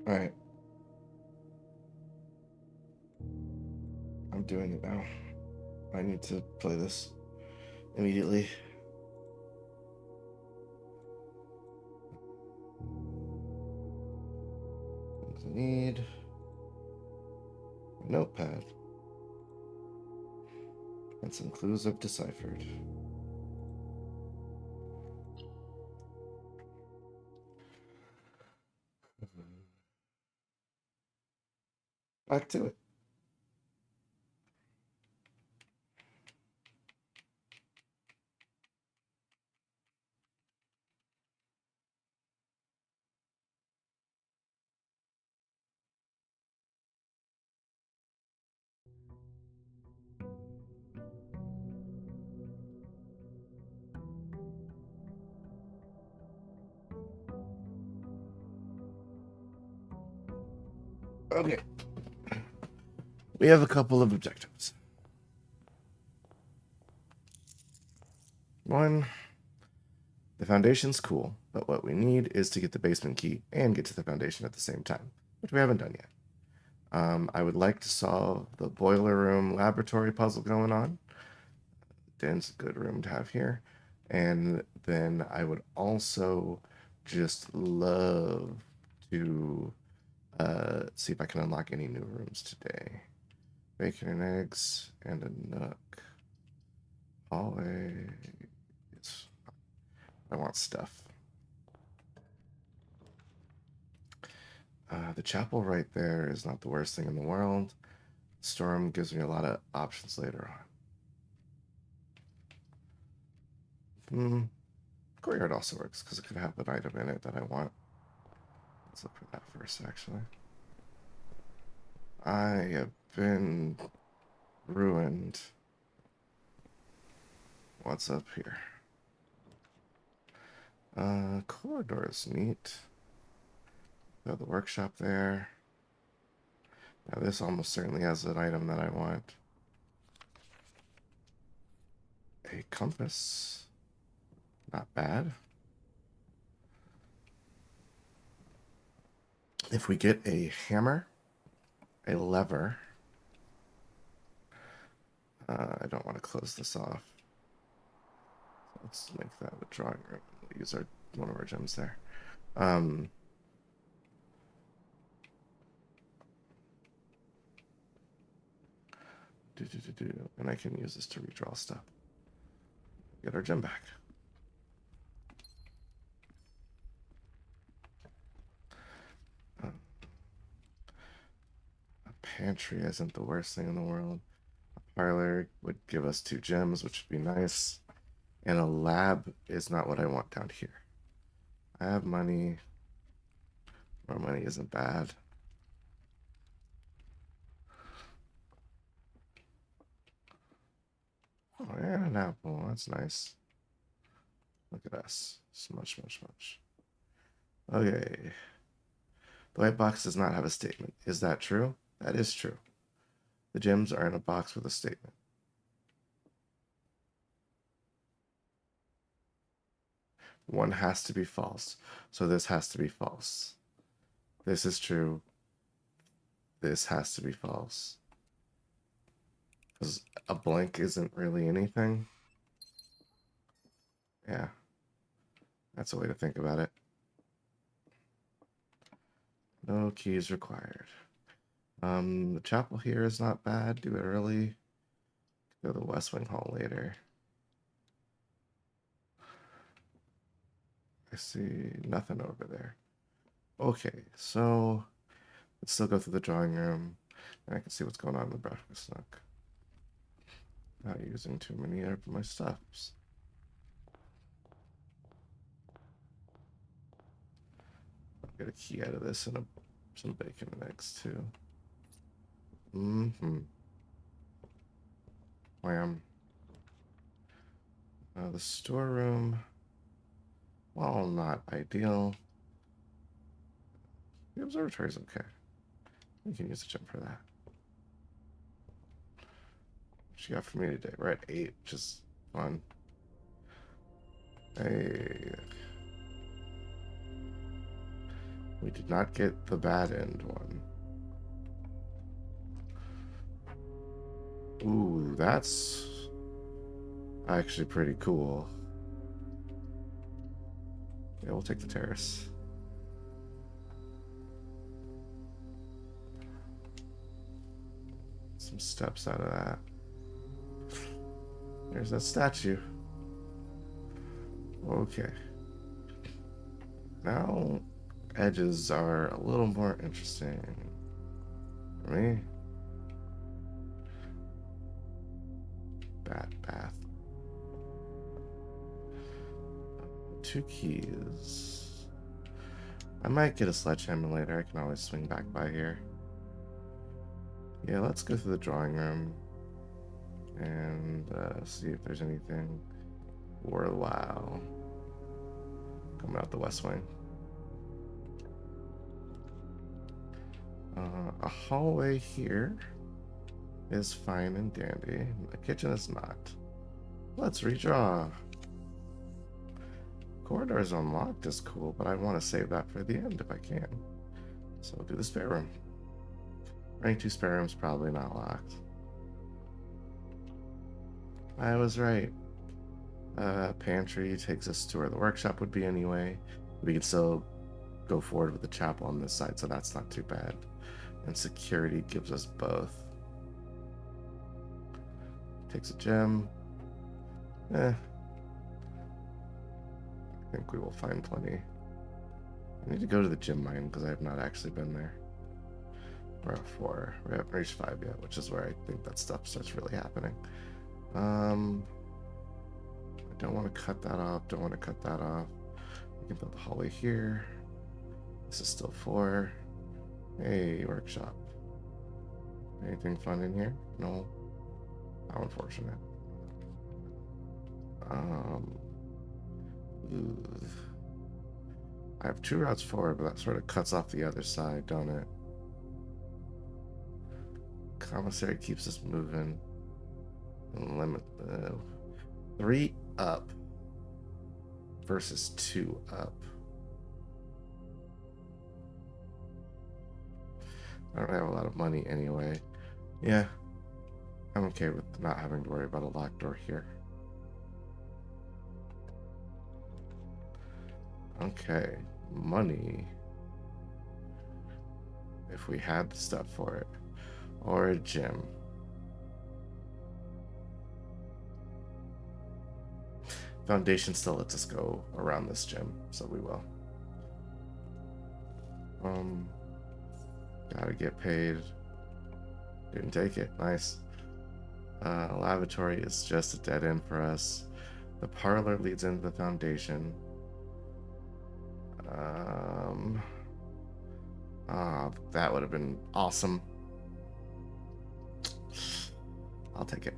Alright. I'm doing it now. I need to play this immediately. Things I need. A notepad. And some clues I've deciphered. Back to it. Okay. We have a couple of objectives. One, the foundation's cool, but what we need is to get the basement key and get to the foundation at the same time, which we haven't done yet. I would like to solve the boiler room laboratory puzzle going on. Den's a good room to have here. And then I would also just love to see if I can unlock any new rooms today. Bacon and eggs and a nook. Always. I want stuff. The chapel right there is not the worst thing in the world. Storm gives me a lot of options later on. Courtyard also works because it could have an item in it that I want. Let's look for that first, actually. I have been ruined. What's up here? Corridor is neat. Got the workshop there. Now this almost certainly has an item that I want. A compass. Not bad. If we get a hammer, a lever. I don't want to close this off. Let's make that a drawing room. We'll use one of our gems there. And I can use this to redraw stuff. Get our gem back. A pantry isn't the worst thing in the world. A parlor would give us 2 gems, which would be nice. And a lab is not what I want down here. I have money. More money isn't bad. Oh, and an apple. That's nice. Look at us. Smush. Okay. The white box does not have a statement. Is that true? That is true. The gems are in a box with a statement. One has to be false. So this has to be false. This is true. This has to be false. Because a blank isn't really anything. Yeah. That's a way to think about it. No keys required. The chapel here is not bad. Do it early. Go to the West Wing Hall later. I see nothing over there. Okay, so let's still go through the drawing room. And I can see what's going on in the breakfast nook. Not using too many of my stuffs. I'll get a key out of this and some bacon and eggs too. Wham. The storeroom, while not ideal, the observatory is okay. We can use a gem for that. What you got for me today? We're at 8, which is fun. Hey. We did not get the bad end one. Ooh, that's actually pretty cool. Yeah, we'll take the terrace. Some steps out of that. There's that statue. Okay. Now, edges are a little more interesting for me. Bat bath. 2 keys. I might get a sledgehammer later. I can always swing back by here. Yeah, let's go through the drawing room and see if there's anything worthwhile coming out the west wing. A hallway here is fine and dandy. The kitchen is not. Let's redraw. Corridors unlocked is cool, but I want to save that for the end if I can. So we'll do the spare room. Rank 2 spare room's probably not locked. I was right. Pantry takes us to where the workshop would be anyway. We can still go forward with the chapel on this side, so that's not too bad. And security gives us both. Takes a gem. I think we will find plenty. I need to go to the gem mine because I have not actually been there. We're at 4. We haven't reached 5 yet, which is where I think that stuff starts really happening. I don't want to cut that off. Don't want to cut that off. We can build the hallway here. This is still 4. Hey, workshop. Anything fun in here? No. How unfortunate. I have 2 routes forward, but that sort of cuts off the other side, don't it? Commissary keeps us moving. Limit 3 up versus 2 up. I don't have a lot of money anyway. Yeah, I'm okay with not having to worry about a locked door here. Okay, money. If we had the stuff for it. Or a gym. Foundation still lets us go around this gym, so we will. Gotta get paid. Didn't take it. Nice. Lavatory is just a dead end for us. The parlor leads into the foundation. That would have been awesome. I'll take it.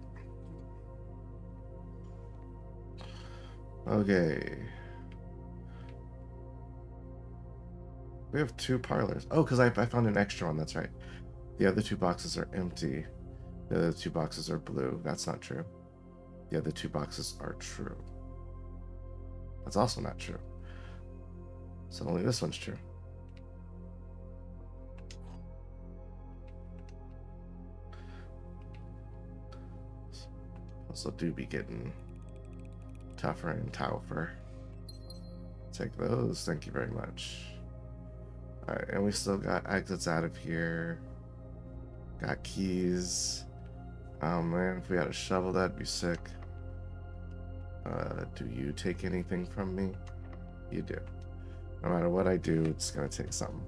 Okay. We have 2 parlors. Oh, because I found an extra one. That's right. The other 2 boxes are empty. The other 2 boxes are blue. That's not true. The other 2 boxes are true. That's also not true. So only this one's true. Also do be getting tougher and tougher. Take those. Thank you very much. Alright, and we still got exits out of here. Got keys. Oh man, if we had a shovel, that'd be sick. Do you take anything from me? You do. No matter what I do, it's gonna take something.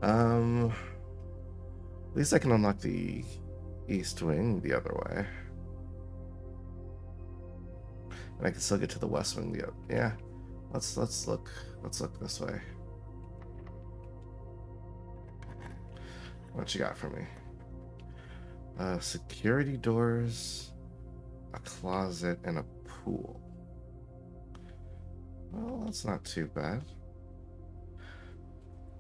At least I can unlock the east wing the other way. And I can still get to the west wing the other. Yeah. Let's look this way. What you got for me? Security doors, a closet, and a pool. Well, that's not too bad.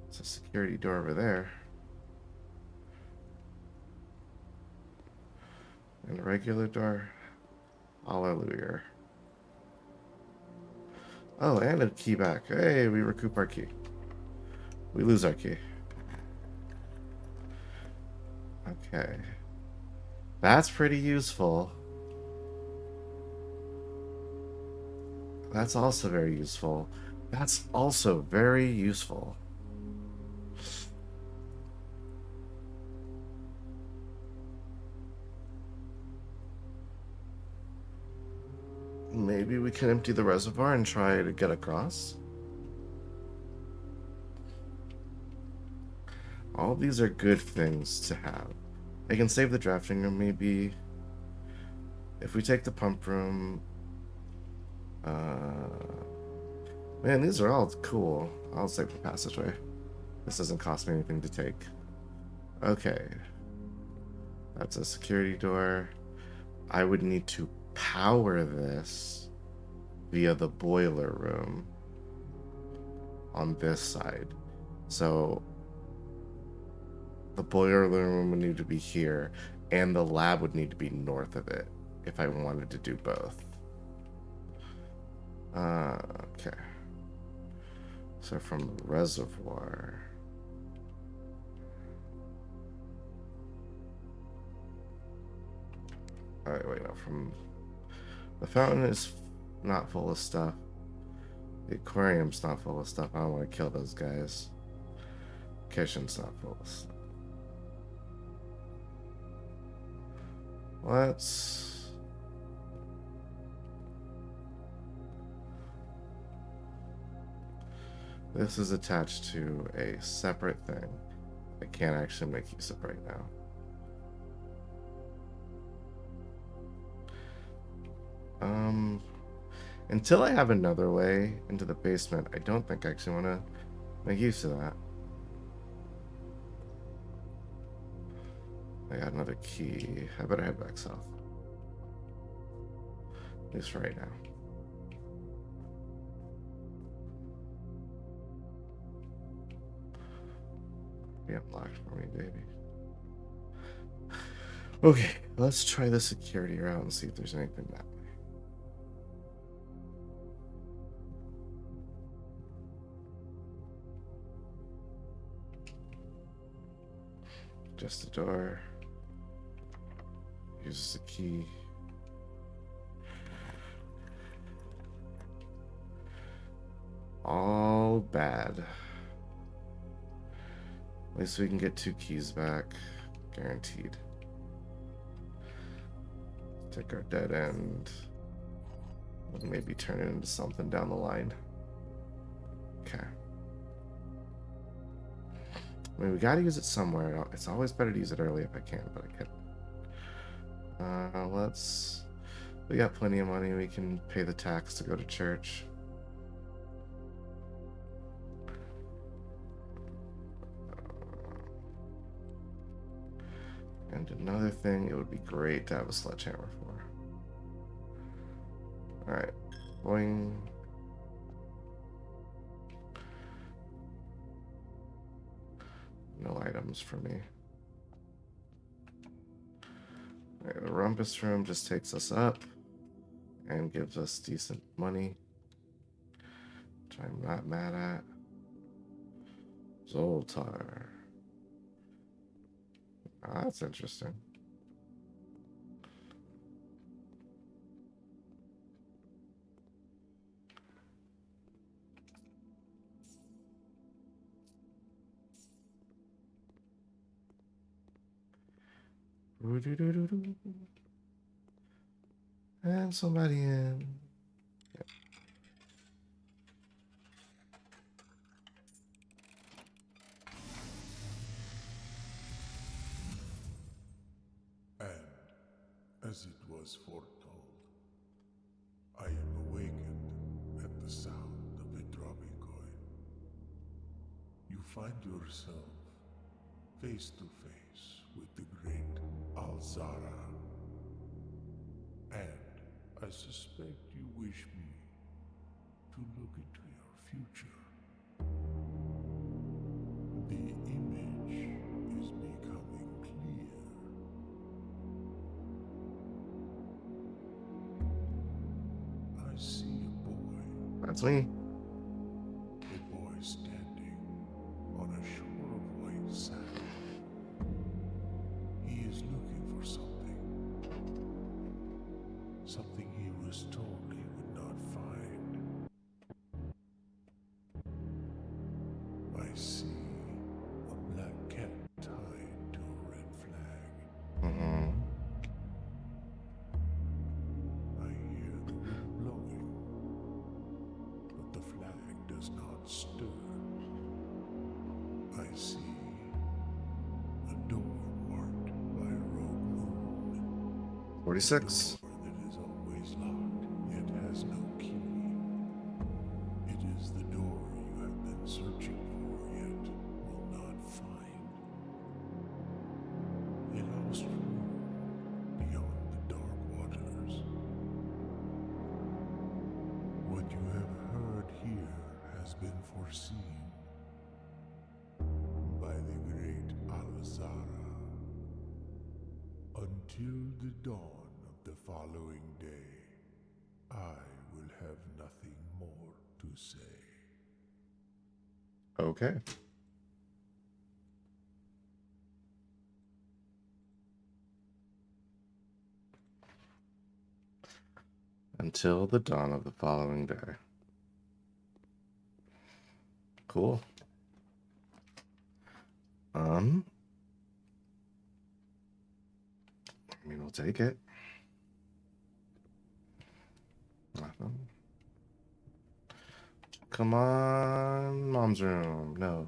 It's a security door over there. And a regular door. Hallelujah. Oh, and a key back. Hey, we recoup our key. We lose our key. Okay. That's pretty useful. That's also very useful. That's also very useful. Maybe we can empty the reservoir and try to get across. All these are good things to have. I can save the drafting room, maybe. If we take the pump room... man, these are all cool. I'll save the passageway. This doesn't cost me anything to take. Okay. That's a security door. I would need to power this via the boiler room on this side. So the boiler room would need to be here, and the lab would need to be north of it if I wanted to do both. Okay. So from the reservoir... Alright, wait, no, from... The fountain is not full of stuff. The aquarium's not full of stuff. I don't want to kill those guys. Kitchen's not full of stuff. Let's... This is attached to a separate thing. I can't actually make use of right now. Until I have another way into the basement, I don't think I actually want to make use of that. I got another key. I better head back south. At least for right now. Be unlocked for me, baby. Okay, let's try the security route and see if there's anything that way. Just a door. Uses a key. All bad. At least we can get 2 keys back. Guaranteed. Take our dead end. Maybe turn it into something down the line. Okay. I mean, we gotta use it somewhere. It's always better to use it early if I can, but I can't. Let's... We got plenty of money. We can pay the tax to go to church. And another thing it would be great to have a sledgehammer for. Alright. Boing. No items for me. Alright, the rumpus room just takes us up and gives us decent money, which I'm not mad at. Zoltar. Oh, that's interesting. And somebody in. Yep. And as it was foretold, I am awakened at the sound of a dropping coin. You find yourself face to face with the great Alzara. And I suspect you wish me to look into your future. The image is becoming clear. I see a boy. That's me. A boy standing on something he was told he would not find. I see a black cat tied to a red flag. Mm-hmm. I hear the wind blowing, but the flag does not stir. I see a door marked by a rogue moon. 46. A door that is always locked, yet has no key. It is the door you have been searching for, yet will not find. A lost room beyond the dark waters. What you have heard here has been foreseen by the great Alzara. Until the dawn of the following day, I will have nothing more to say. Okay. Until the dawn of the following day. Cool. I mean, we'll take it. Nothing. Come on, mom's room. No.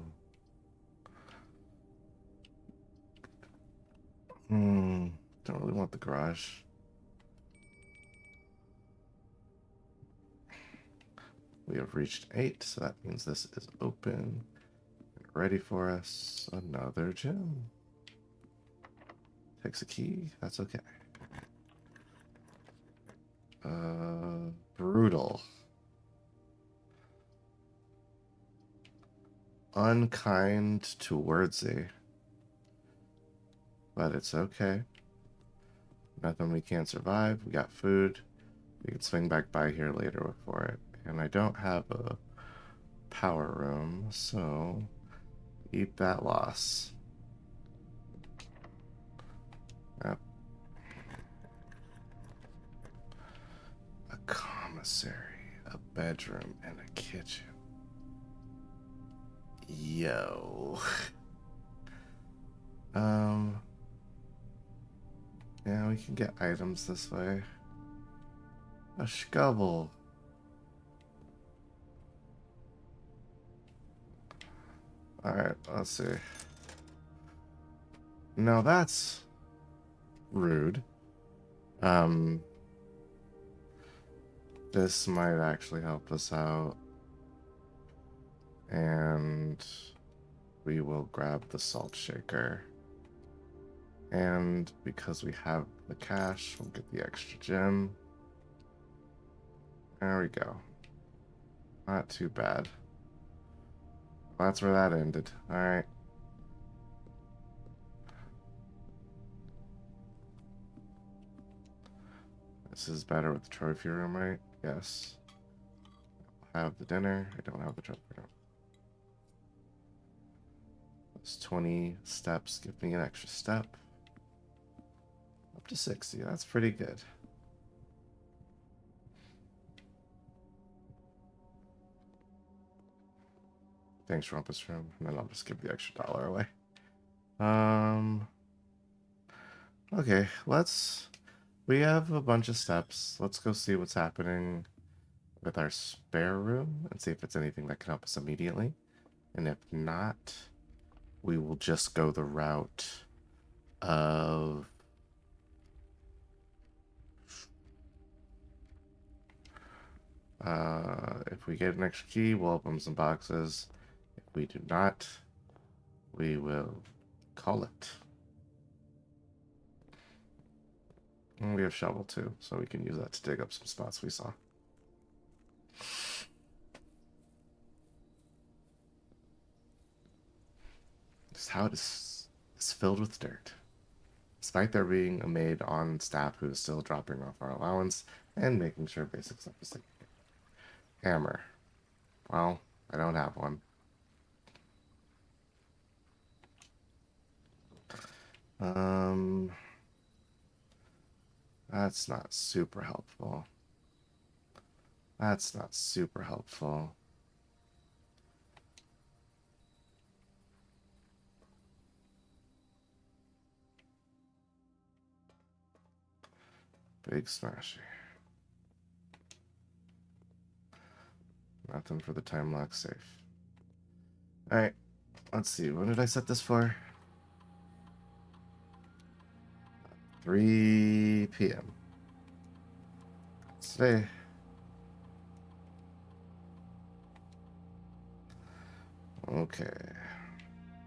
Don't really want the garage. We have reached 8, so that means this is open and ready for us. Another gym. Takes a key. That's okay. Brutal. Unkind to Wordsy. But it's okay. Nothing we can't survive. We got food. We can swing back by here later for it. And I don't have a power room, so eat that loss. Yep. A commissary, a bedroom, and a kitchen. Yo. Yeah, we can get items this way. A scubble. Alright, let's see. No, that's rude. This might actually help us out. And we will grab the salt shaker. And because we have the cash, we'll get the extra gem. There we go. Not too bad. That's where that ended. Alright. This is better with the trophy room, right? Yes. I have the dinner. I don't have the trophy room. Those 20 steps give me an extra step. Up to 60. That's pretty good. Thanks, Rumpus Room. And then I'll just give the extra $1 away. Okay, we have a bunch of steps. Let's go see what's happening with our spare room and see if it's anything that can help us immediately. And if not, we will just go the route of if we get an extra key, we'll open some boxes. If we do not, we will call it. And we have shovel too, so we can use that to dig up some spots we saw. This house is filled with dirt. Despite there being a maid on staff who is still dropping off our allowance and making sure basic stuff is taken care of. Hammer. Well, I don't have one. That's not super helpful. That's not super helpful. Big smasher. Nothing for the time lock safe. Alright, let's see. When did I set this for? 3 p.m. Today. Okay.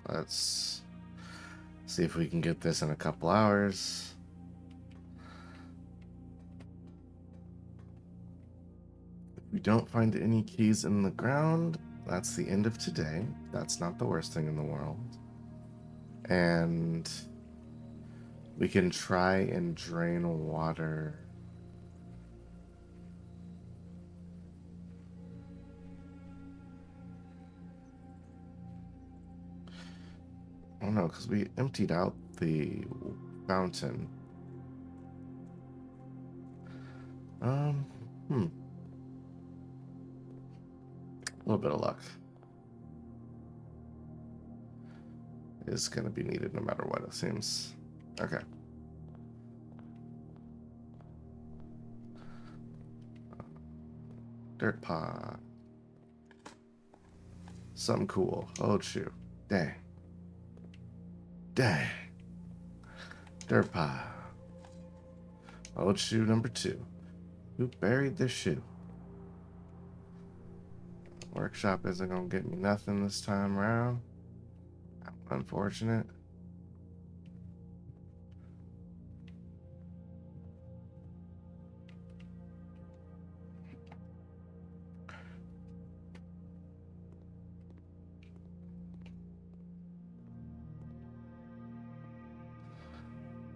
Let's see if we can get this in a couple hours. If we don't find any keys in the ground, that's the end of today. That's not the worst thing in the world. And we can try and drain water. Oh no, because we emptied out the fountain. A little bit of luck is going to be needed no matter what, it seems. Okay. Dirt pot. Something cool. Oh, shoot. Dang. Dang. Dirt pot. Old shoe number 2. Who buried this shoe? Workshop isn't gonna get me nothing this time around. Unfortunate.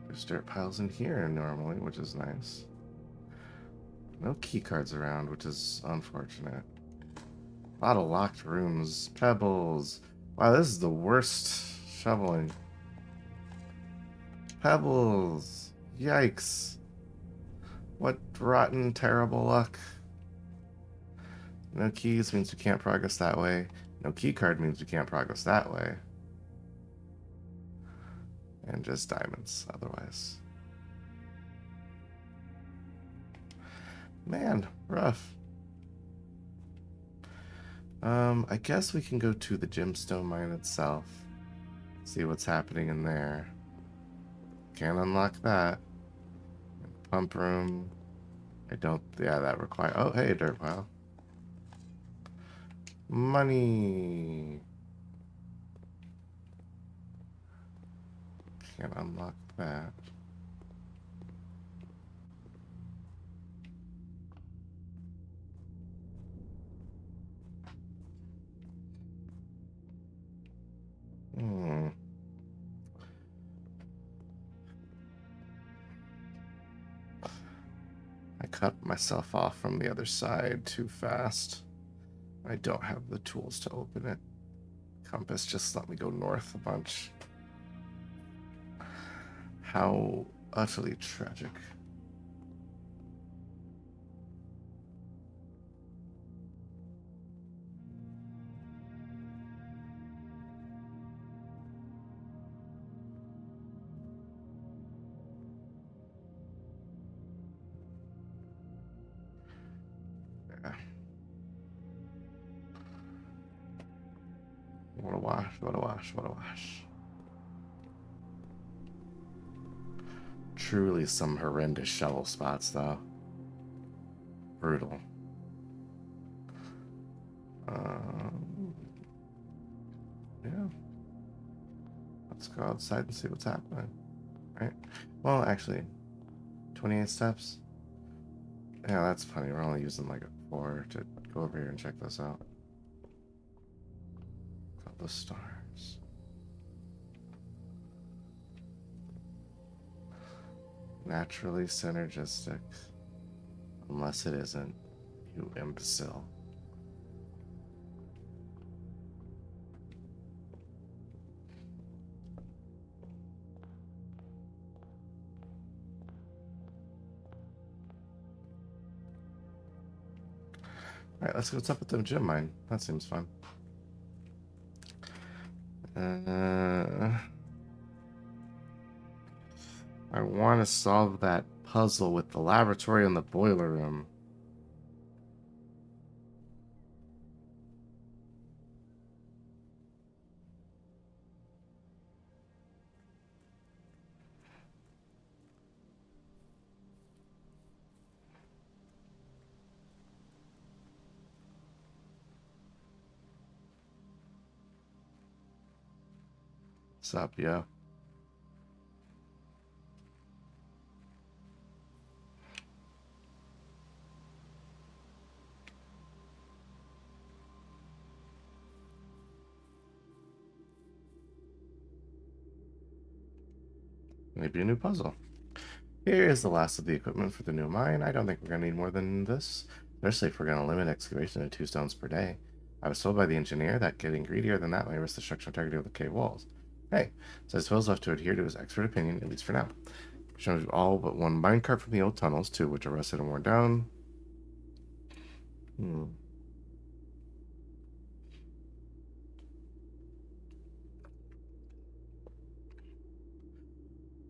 There's dirt piles in here normally, which is nice. No key cards around, which is unfortunate. A lot of locked rooms. Pebbles. Wow, this is the worst shoveling. Pebbles. Yikes. What rotten, terrible luck. No keys means we can't progress that way. No key card means we can't progress that way. And just diamonds otherwise. Man, rough. I guess we can go to the gemstone mine itself. See what's happening in there. Can't unlock that. Pump room. I don't... Yeah, that requires... Oh, hey, dirt pile. Money. Can't unlock that. I cut myself off from the other side too fast. I don't have the tools to open it. Compass just let me go north a bunch. How utterly tragic. Yeah. What a wash, what a wash, what a wash. Truly some horrendous shovel spots, though. Brutal. Yeah. Let's go outside and see what's happening. Right? Well, actually, 28 steps. Yeah, that's funny. We're only using like a 4 to go over here and check this out. Got the stars. Naturally synergistic. Unless it isn't, you imbecile. Alright, let's see what's up with the gem mine. That seems fun. I want to solve that puzzle with the laboratory and the boiler room. What's up, yo? Maybe a new puzzle. Here is the last of the equipment for the new mine. I don't think we're going to need more than this, especially if we're going to limit excavation to 2 stones per day. I was told by the engineer that getting greedier than that may risk the structural integrity of the cave walls. Hey, so I suppose we'll have to adhere to his expert opinion, at least for now. Shows all but one minecart from the old tunnels, too, which are rusted and worn down.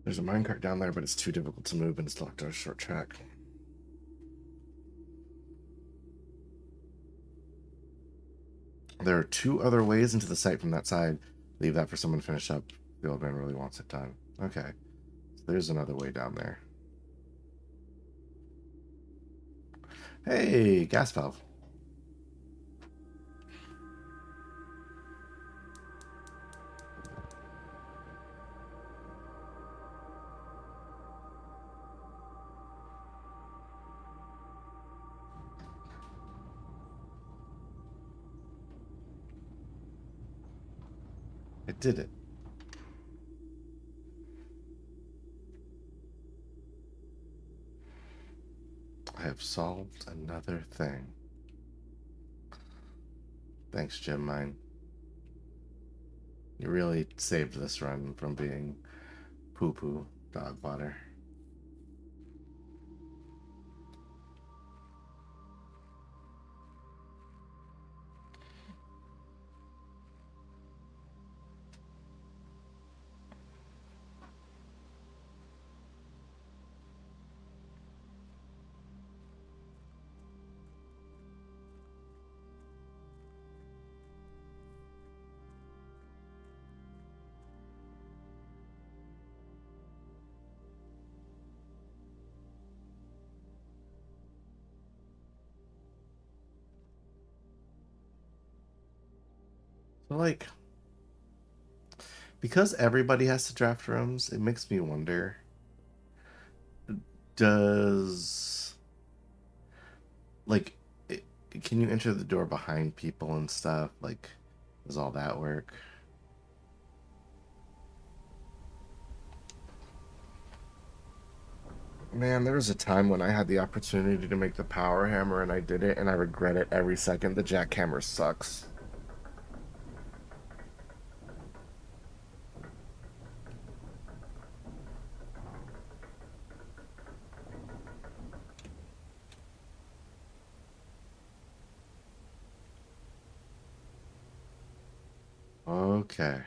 There's a minecart down there, but it's too difficult to move and it's locked on a short track. There are 2 other ways into the site from that side. Leave that for someone to finish up. The old man really wants it done. Okay. So there's another way down there. Hey, gas valve. I did it. I have solved another thing. Thanks, Gem Mine. You really saved this run from being poo-poo dog water. So, like, because everybody has to draft rooms, it makes me wonder, does, like, can you enter the door behind people and stuff? Like, does all that work? Man, there was a time when I had the opportunity to make the power hammer and I did it, and I regret it every second. The jackhammer sucks. Okay.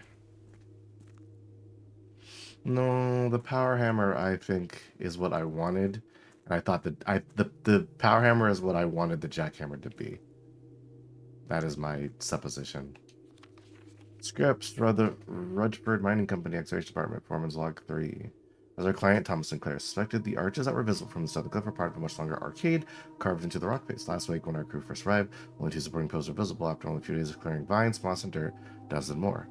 No, the power hammer I think is what I wanted. And I thought that the power hammer is what I wanted the jackhammer to be. That is my supposition. Scripts, Rudgeford Mining Company, Excavation Department, Foreman's Log 3. As our client, Thomas Sinclair, suspected the arches that were visible from the southern cliff were part of a much longer arcade carved into the rock face. Last week, when our crew first arrived, only 2 supporting posts were visible. After only a few days of clearing vines, moss, and dirt, dozens more.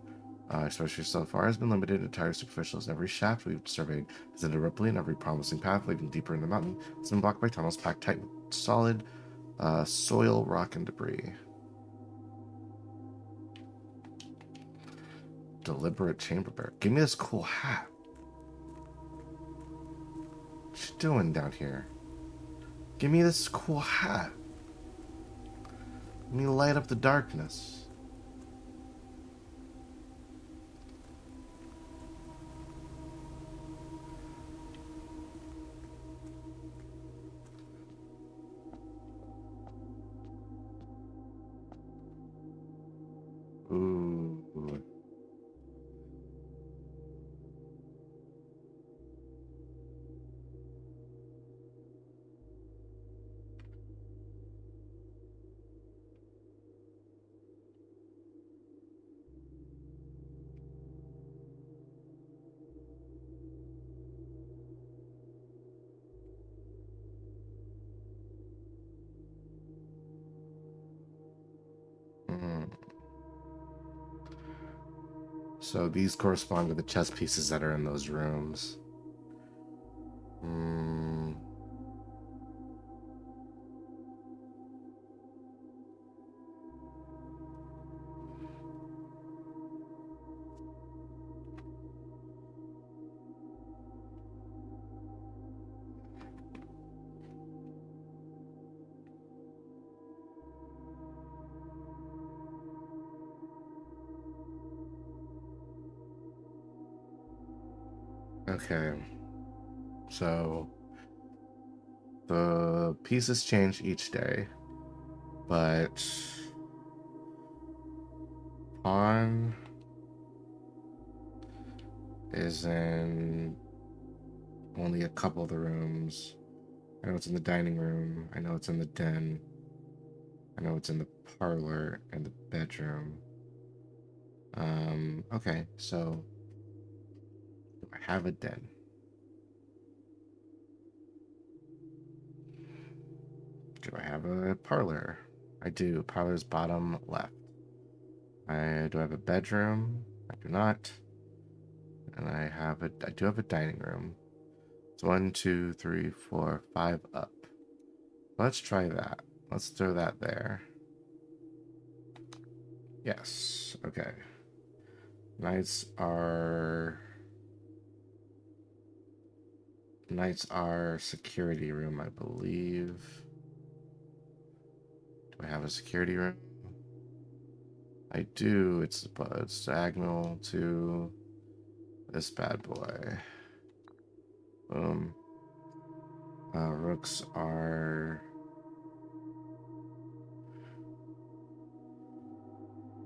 Especially so far has been limited to tire superficials. Every shaft we've surveyed has ended abruptly, and every promising path leading deeper in the mountain has been blocked by tunnels packed tight with solid soil, rock, and debris. Deliberate chamber bear. Give me this cool hat. What you doing down here? Give me this cool hat. Let me light up the darkness. So these correspond to the chess pieces that are in those rooms. Okay. So the pieces change each day, but pawn is in only a couple of the rooms. I know it's in the dining room. I know it's in the den. I know it's in the parlor and the bedroom. Okay, so do I have a den? Do I have a parlor? I do. Parlor's bottom left. Do I have a bedroom? I do not. And I do have a dining room. It's 1, 2, 3, 4, 5 up. Let's try that. Let's throw that there. Yes. Okay. Knights are security room, I believe. Do I have a security room? I do. It's diagonal to this bad boy. Boom. Rooks are,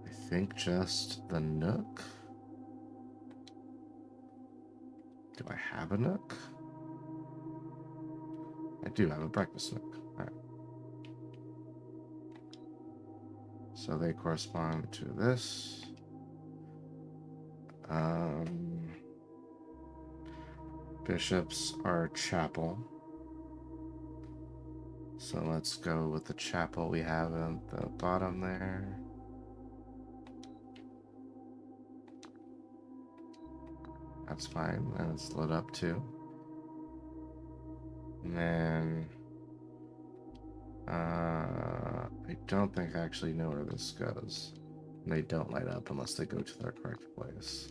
I think, just the nook. Do I have a nook? I do have a breakfast nook. All right. So they correspond to this. Bishops are chapel. So let's go with the chapel we have at the bottom there. That's fine. And it's lit up too. And then I don't think I actually know where this goes. And they don't light up unless they go to their correct place.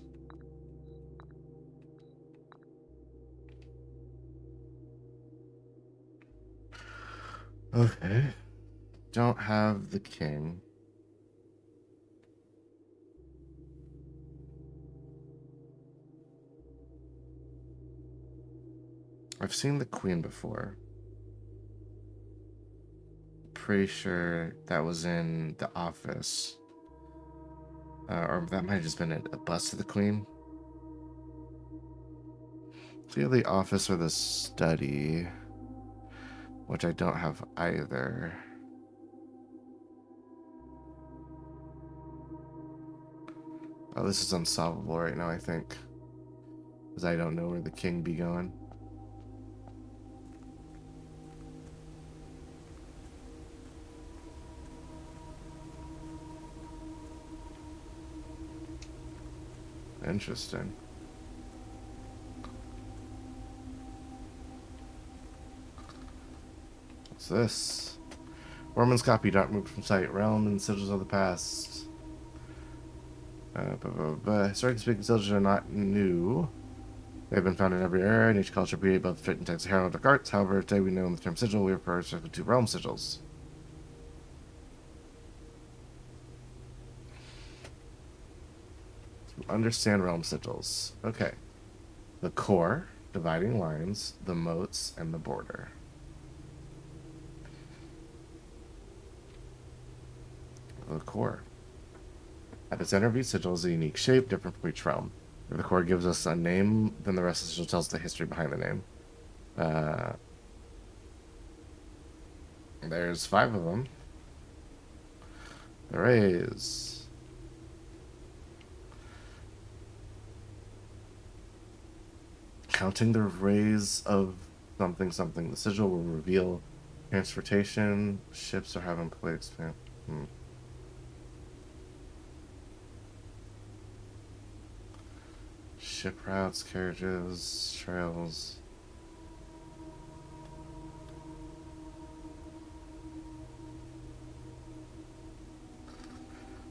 Okay. Don't have the king. I've seen the queen before. Pretty sure that was in the office. Or that might have just been a bust of the queen. It's either the office or the study, which I don't have either. Oh, this is unsolvable right now, I think. Because I don't know where the king be going. Interesting. What's this? Ormond's copy not moved from sight. Realm and sigils of the past. Historically speaking, sigils are not new. They've been found in every era, and each culture created both fit and types of heraldic arts. However, today we know the term sigil, we refer to realm sigils. To understand realm sigils. Okay. The core, dividing lines, the moats, and the border. The core. At the center of each sigil is a unique shape, different from each realm. If the core gives us a name, then the rest of the sigil tells the history behind the name. There's 5 of them. The rays. Counting the rays of something something. The sigil will reveal transportation. Ships are having plates. Man. ship routes, carriages, trails.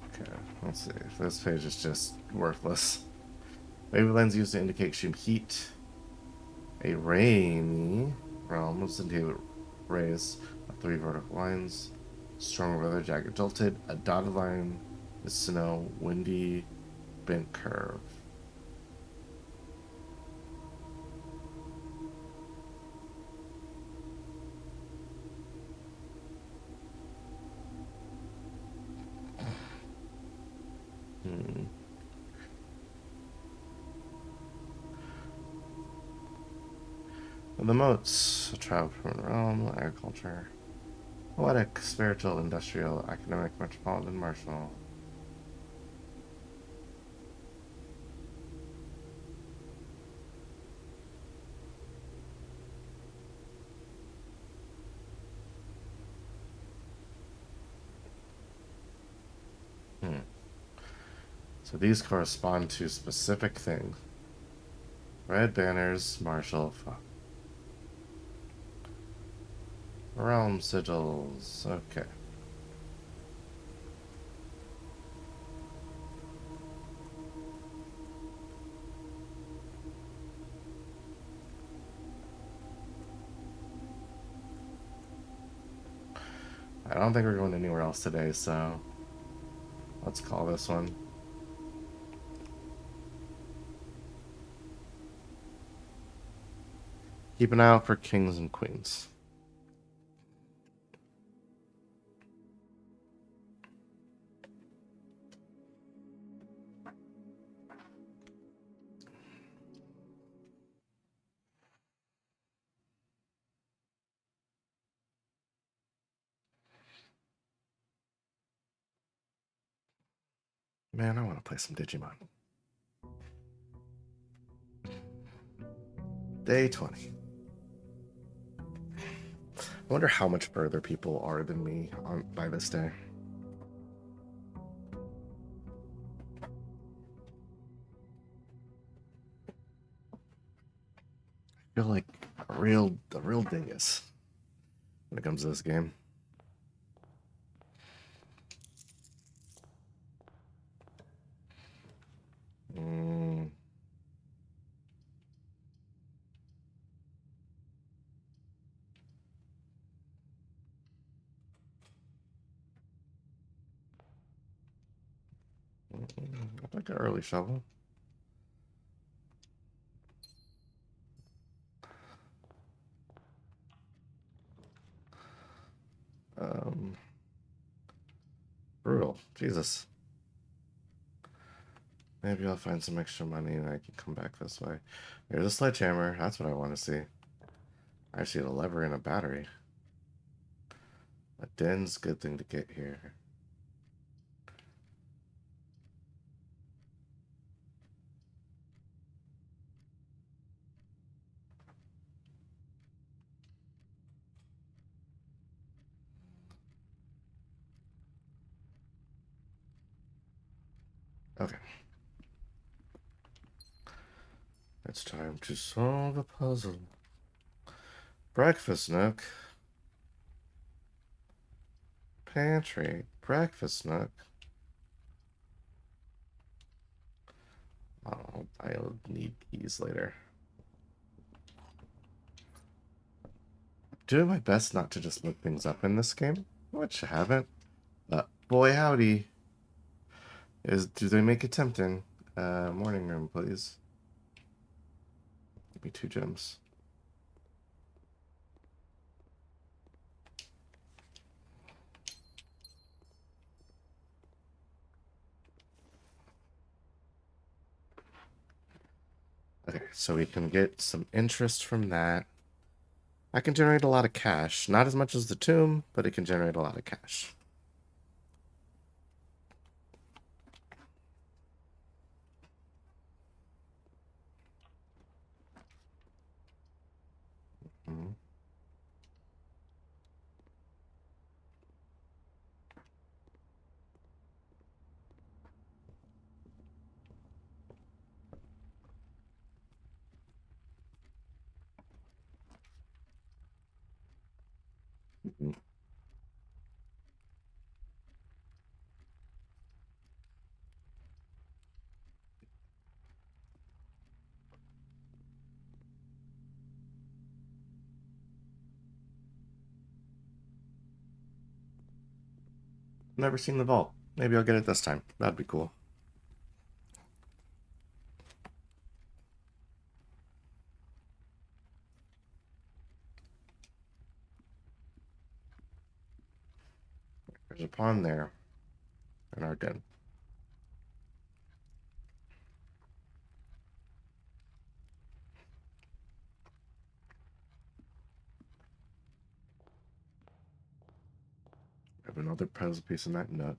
Okay, let's see. This page is just worthless. Wavelengths used to indicate extreme heat. A rainy realm was indicated rays of 3 vertical lines. Strong weather, jagged jolted. A dotted line is snow, windy, bent curve. The moats, travel from realm, agriculture, poetic, spiritual, industrial, academic, metropolitan, martial. So these correspond to specific things. Red banners, martial, realm sigils. Okay. I don't think we're going anywhere else today, so let's call this one. Keep an eye out for kings and queens. Man, I want to play some Digimon. Day 20. I wonder how much further people are than me by this day. I feel like a real dingus when it comes to this game. I'd like an early shovel. Brutal. Jesus. Maybe I'll find some extra money and I can come back this way. There's a sledgehammer. That's what I want to see. I see a lever and a battery. A den's good thing to get here. Okay. It's time to solve a puzzle. Breakfast nook. Pantry. Breakfast nook. Oh, I'll need keys later. Doing my best not to just look things up in this game, which I haven't. But boy howdy. Do they make it tempting? Morning room, please. Give me 2 gems. Okay, so we can get some interest from that. I can generate a lot of cash. Not as much as the tomb, but it can generate a lot of cash. Mm-hmm. never seen the vault. Maybe I'll get it this time. That'd be cool. There's a pond there in our den. I have another puzzle piece in that nook.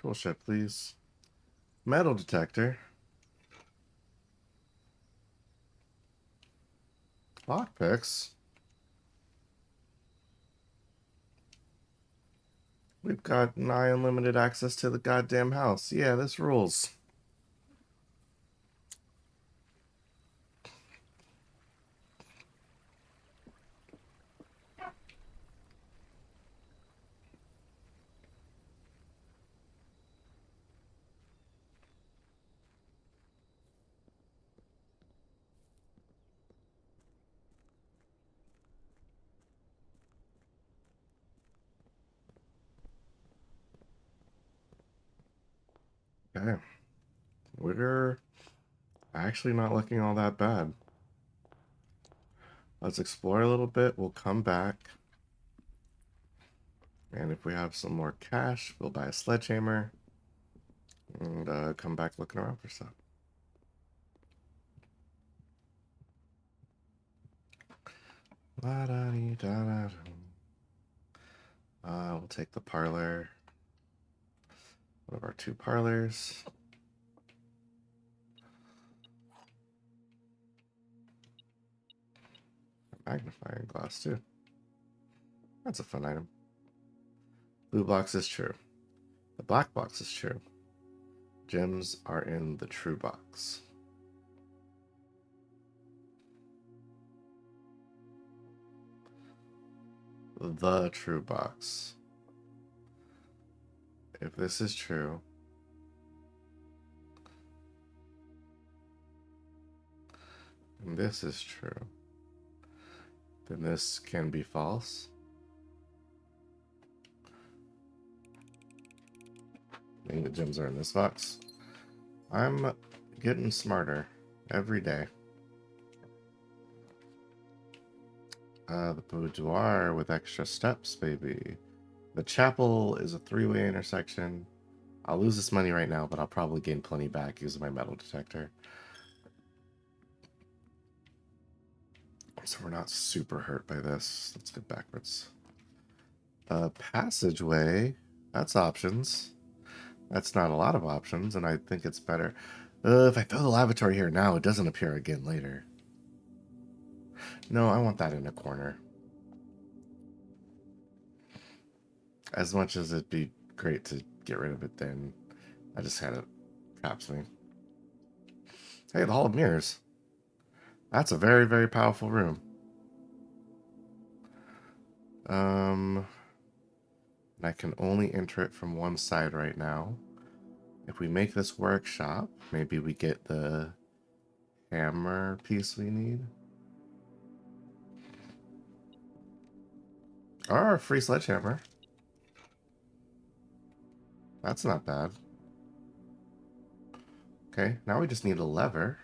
Tool shed, please. Metal detector. Lockpicks. We've got nigh unlimited access to the goddamn house. Yeah, this rules. Okay. We're actually not looking all that bad. Let's explore a little bit. We'll come back. And if we have some more cash, we'll buy a sledgehammer. And come back looking around for stuff. We'll take the parlor. One of our 2 parlors. A magnifying glass too. That's a fun item. Blue box is true. The black box is true. Gems are in the true box. The true box. If this is true, and this is true, then this can be false. I think the gems are in this box. I'm getting smarter every day. The boudoir with extra steps, baby. The chapel is a 3-way intersection. I'll lose this money right now, but I'll probably gain plenty back using my metal detector. So we're not super hurt by this. Let's go backwards. Passageway. That's options. That's not a lot of options, and I think it's better. If I throw the lavatory here now, it doesn't appear again later. No, I want that in a corner. As much as it'd be great to get rid of it then, I just had it traps me. Hey, the Hall of Mirrors. That's a very, very powerful room. And I can only enter it from one side right now. If we make this workshop, maybe we get the hammer piece we need. Or a free sledgehammer. That's not bad. Okay, now we just need a lever.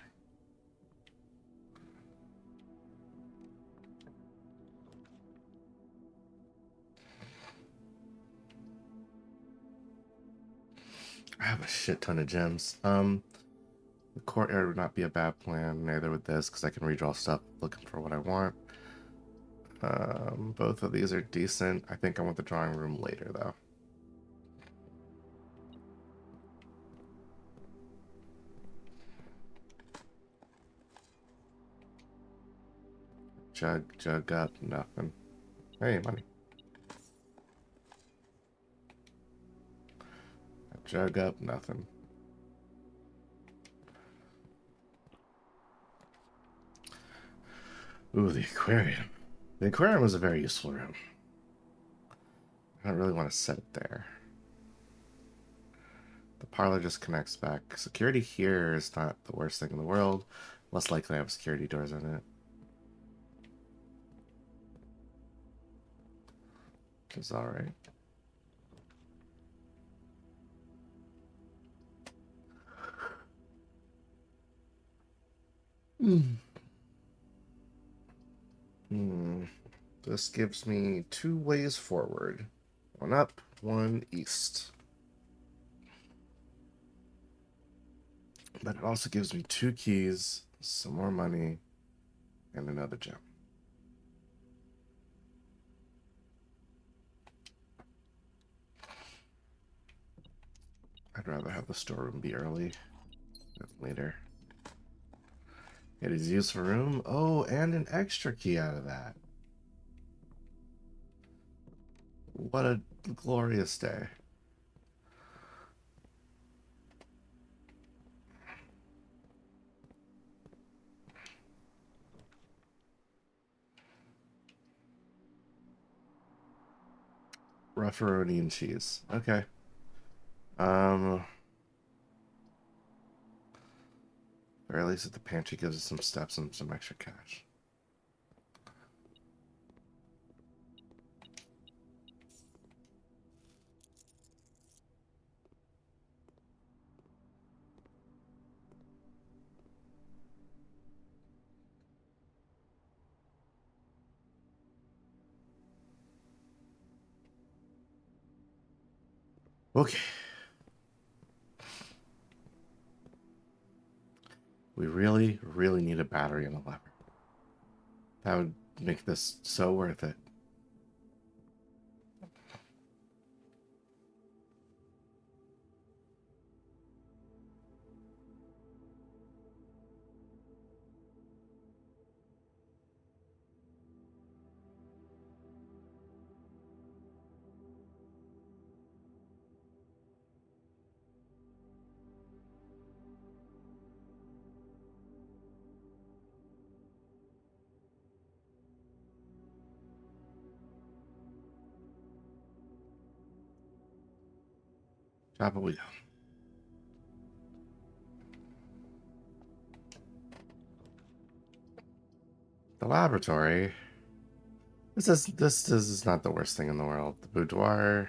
I have a shit ton of gems. The courtyard would not be a bad plan, neither would this, because I can redraw stuff looking for what I want. Both of these are decent. I think I want the drawing room later, though. Jug up, nothing. Hey, money. I jug up nothing. Ooh, the aquarium. The aquarium is a very useful room. I don't really want to set it there. The parlor just connects back. Security here is not the worst thing in the world. Less likely I have security doors in it. Which is alright. This gives me 2 ways forward. One up, one east. But it also gives me 2 keys, some more money, and another gem. I'd rather have the storeroom be early than later. It is used for room. Oh, and an extra key out of that. What a glorious day. Rufferoni and cheese. Okay. Or at least at the pantry gives us some steps and some extra cash. Okay. We really, really need a battery and a lever. That would make this so worth it. Chop a wheel. The laboratory. This is not the worst thing in the world. The boudoir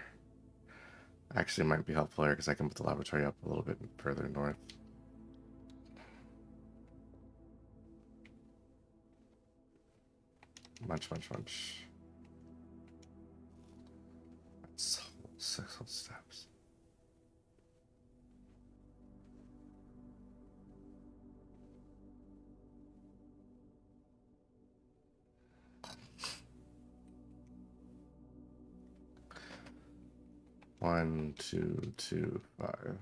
actually might be helpful here because I can put the laboratory up a little bit further north. Munch. That's 6 whole steps. One, two, 5.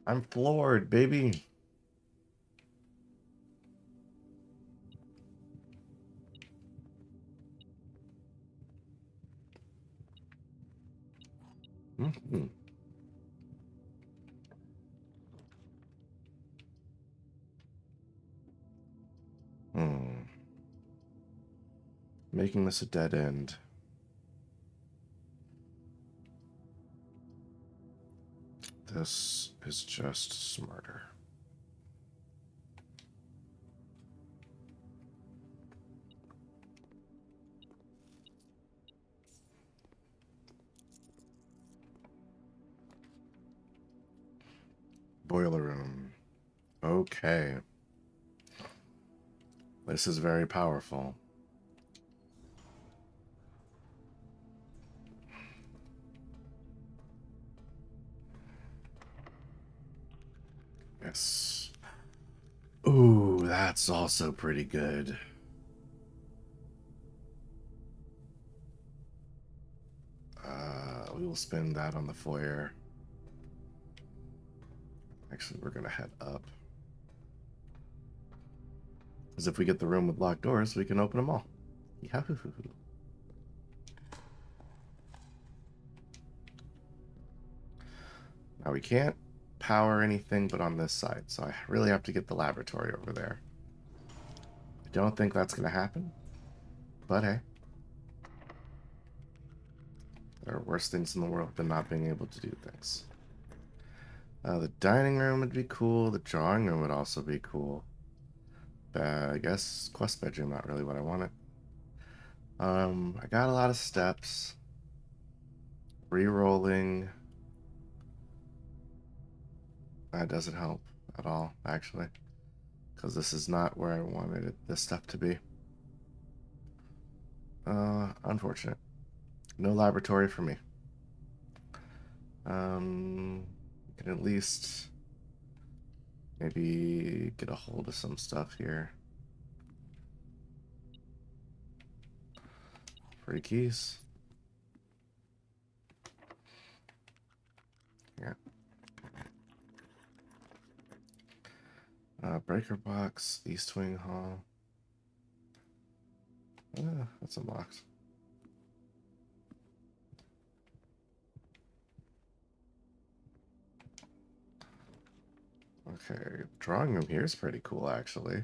I'm floored, baby. Mm-hmm. Making this a dead end. This is just smarter. Boiler room. Okay. This is very powerful. Yes. That's also pretty good. We will spend that on the foyer. Actually, we're going to head up. Because if we get the room with locked doors, we can open them all. Yahoo! Now we can't power anything but on this side, so I really have to get the laboratory over there. I don't think that's going to happen, but hey. There are worse things in the world than not being able to do things. The dining room would be cool. The drawing room would also be cool. I guess quest bedroom, not really what I wanted. I got a lot of steps. Re-rolling. That doesn't help at all, actually. Because this is not where I wanted this stuff to be. Unfortunate. No laboratory for me. We can at least maybe get a hold of some stuff here. Free keys. Yeah. Breaker box, East Wing Hall. That's unlocked. Okay, drawing room here is pretty cool, actually.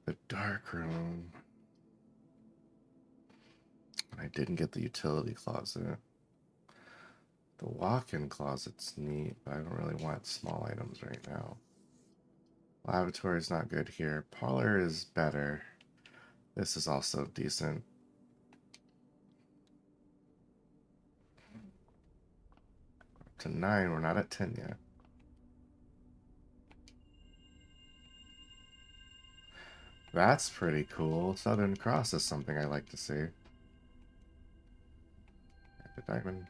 The dark room. I didn't get the utility closet. The walk-in closet's neat, but I don't really want small items right now. Lavatory is not good here. Parlor is better. This is also decent. Up to 9, we're not at 10 yet. That's pretty cool. Southern Cross is something I like to see. The diamond.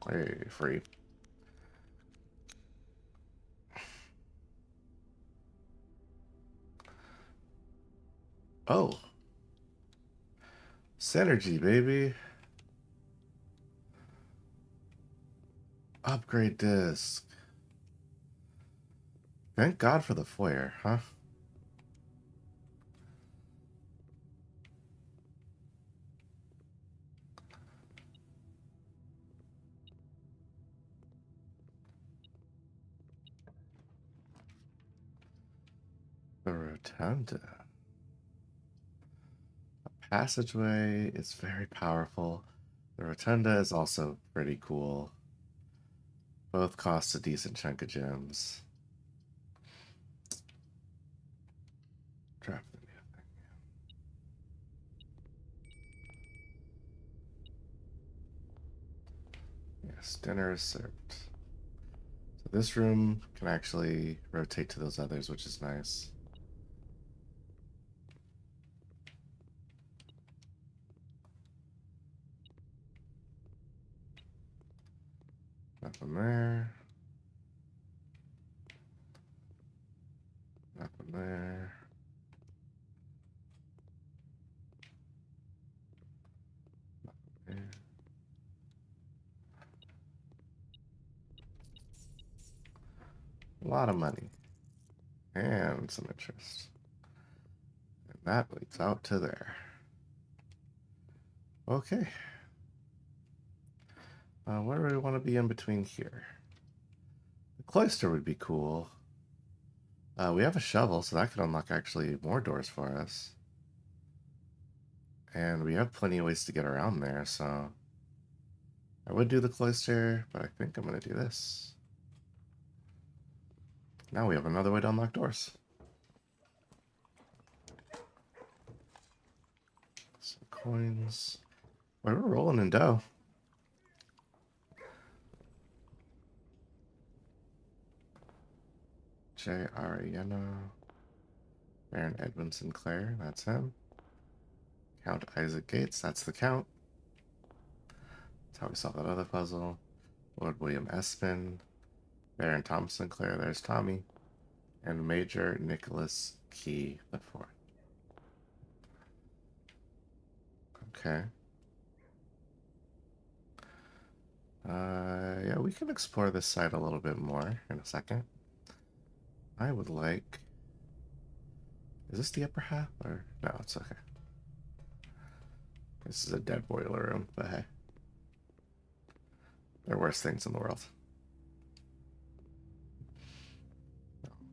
Hey, free. Oh. Synergy, baby. Upgrade disc. Thank God for the foyer, huh? The rotunda. A passageway is very powerful. The rotunda is also pretty cool. Both cost a decent chunk of gems. Drop the new thing. Yes, dinner is served. So this room can actually rotate to those others, which is nice. Nothing there. Nothing there. Nothing there. A lot of money. And some interest. And that leads out to there. Okay. Where do we want to be in between here? The cloister would be cool. We have a shovel, so that could unlock actually more doors for us. And we have plenty of ways to get around there, so I would do the cloister, but I think I'm going to do this. Now we have another way to unlock doors. Some coins. Well, we're rolling in dough. J. Ariano. Baron Edwin Sinclair, that's him. Count Isaac Gates, that's the Count. That's how we solve that other puzzle. Lord William Espin. Baron Thomas Sinclair, there's Tommy. And Major Nicholas Key the Fourth. Okay. Yeah, we can explore this side a little bit more in a second. I would like... Is this the upper half? Or no, it's okay. This is a dead boiler room, but hey. There are worse things in the world.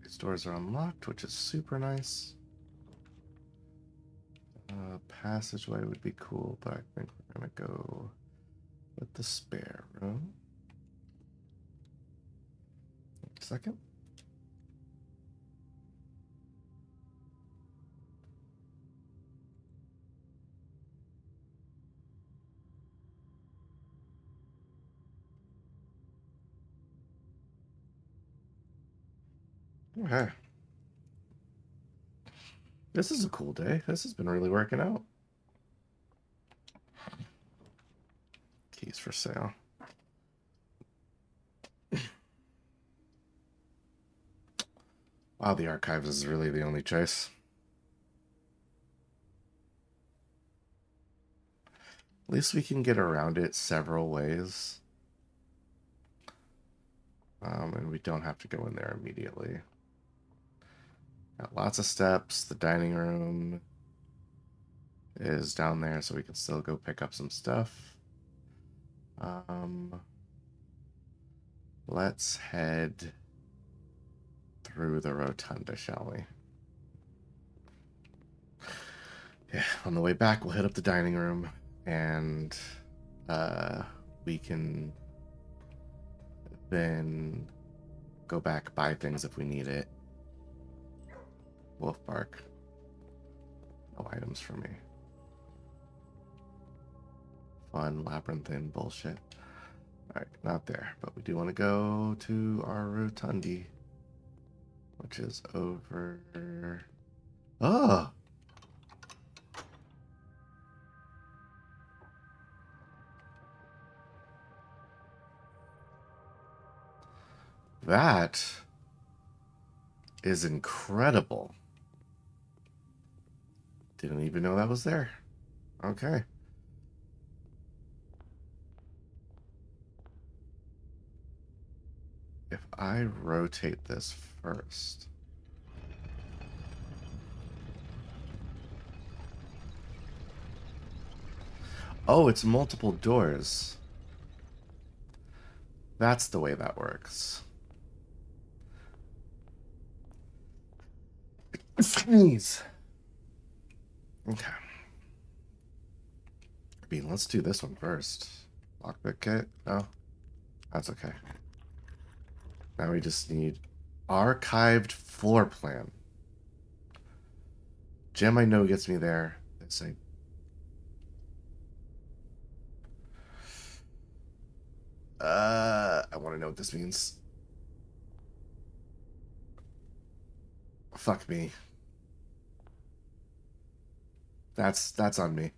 These doors are unlocked, which is super nice. Passageway would be cool, but I think we're gonna go with the spare room. Second. Okay. This is a cool day. This has been really working out. Keys for sale. Wow, the archives is really the only choice. At least we can get around it several ways. And we don't have to go in there immediately. Got lots of steps. The dining room is down there, so we can still go pick up some stuff. Let's head through the rotunda, shall we? Yeah, on the way back, we'll hit up the dining room, and we can then go back, buy things if we need it. Wolf bark. No items for me. Fun labyrinthine bullshit. Alright, not there, but we do want to go to our rotundi, which is over... Oh! That is incredible. Didn't even know that was there. Okay. If I rotate this first... Oh, it's multiple doors. That's the way that works. Sneeze. Okay. I mean, let's do this one first. Lockpick kit? No? That's okay. Now we just need archived floor plan. Gem I know gets me there. Let's see. I want to know what this means. Fuck me. That's on me.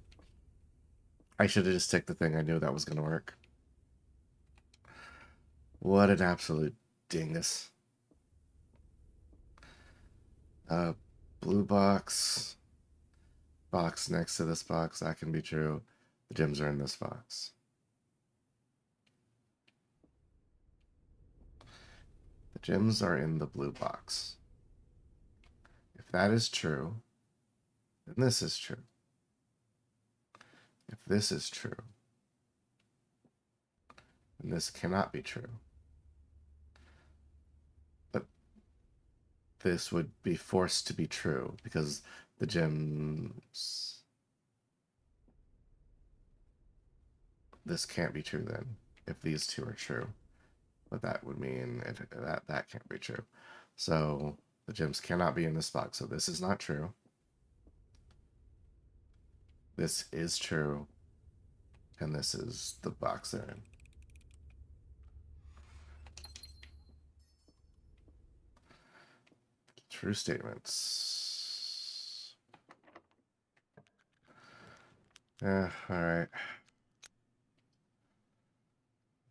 I should have just ticked the thing. I knew that was gonna work. What an absolute dingus. Blue box. Box next to this box. That can be true. The gems are in this box. The gems are in the blue box. If that is true, then this is true. If this is true, then this cannot be true. But this would be forced to be true because the gems... This can't be true then, if these two are true. But that would mean that can't be true. So the gems cannot be in this box. So this is not true. This is true. And this is the box they're in. True statements. Yeah, alright.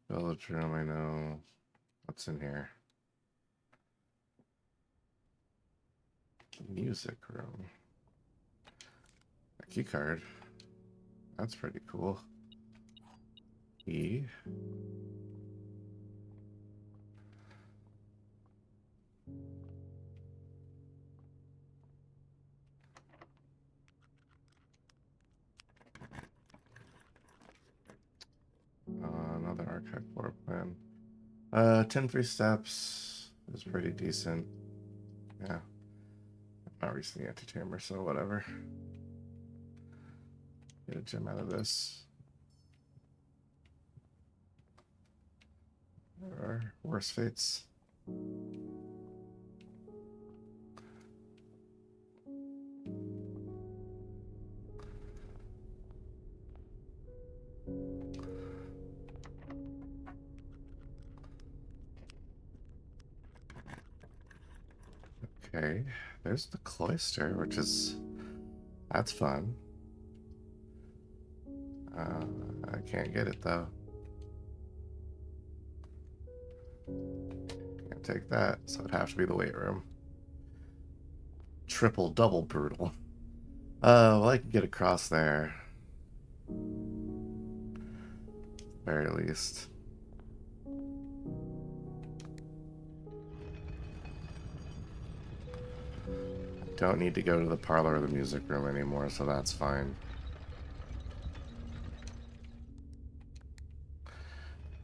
Village room, I know. What's in here? Music room. A key card. That's pretty cool. Key. Another archive floor plan. 10 free steps is pretty decent. Yeah. Not reaching the anti-chamber, so whatever. Get a gem out of this. There are worse fates. Okay, there's the cloister, which is... that's fun. I can't get it, though. Can't take that, so it'd have to be the weight room. Triple, double brutal. Well, I can get across there. Very least. Don't need to go to the parlor or the music room anymore, so that's fine.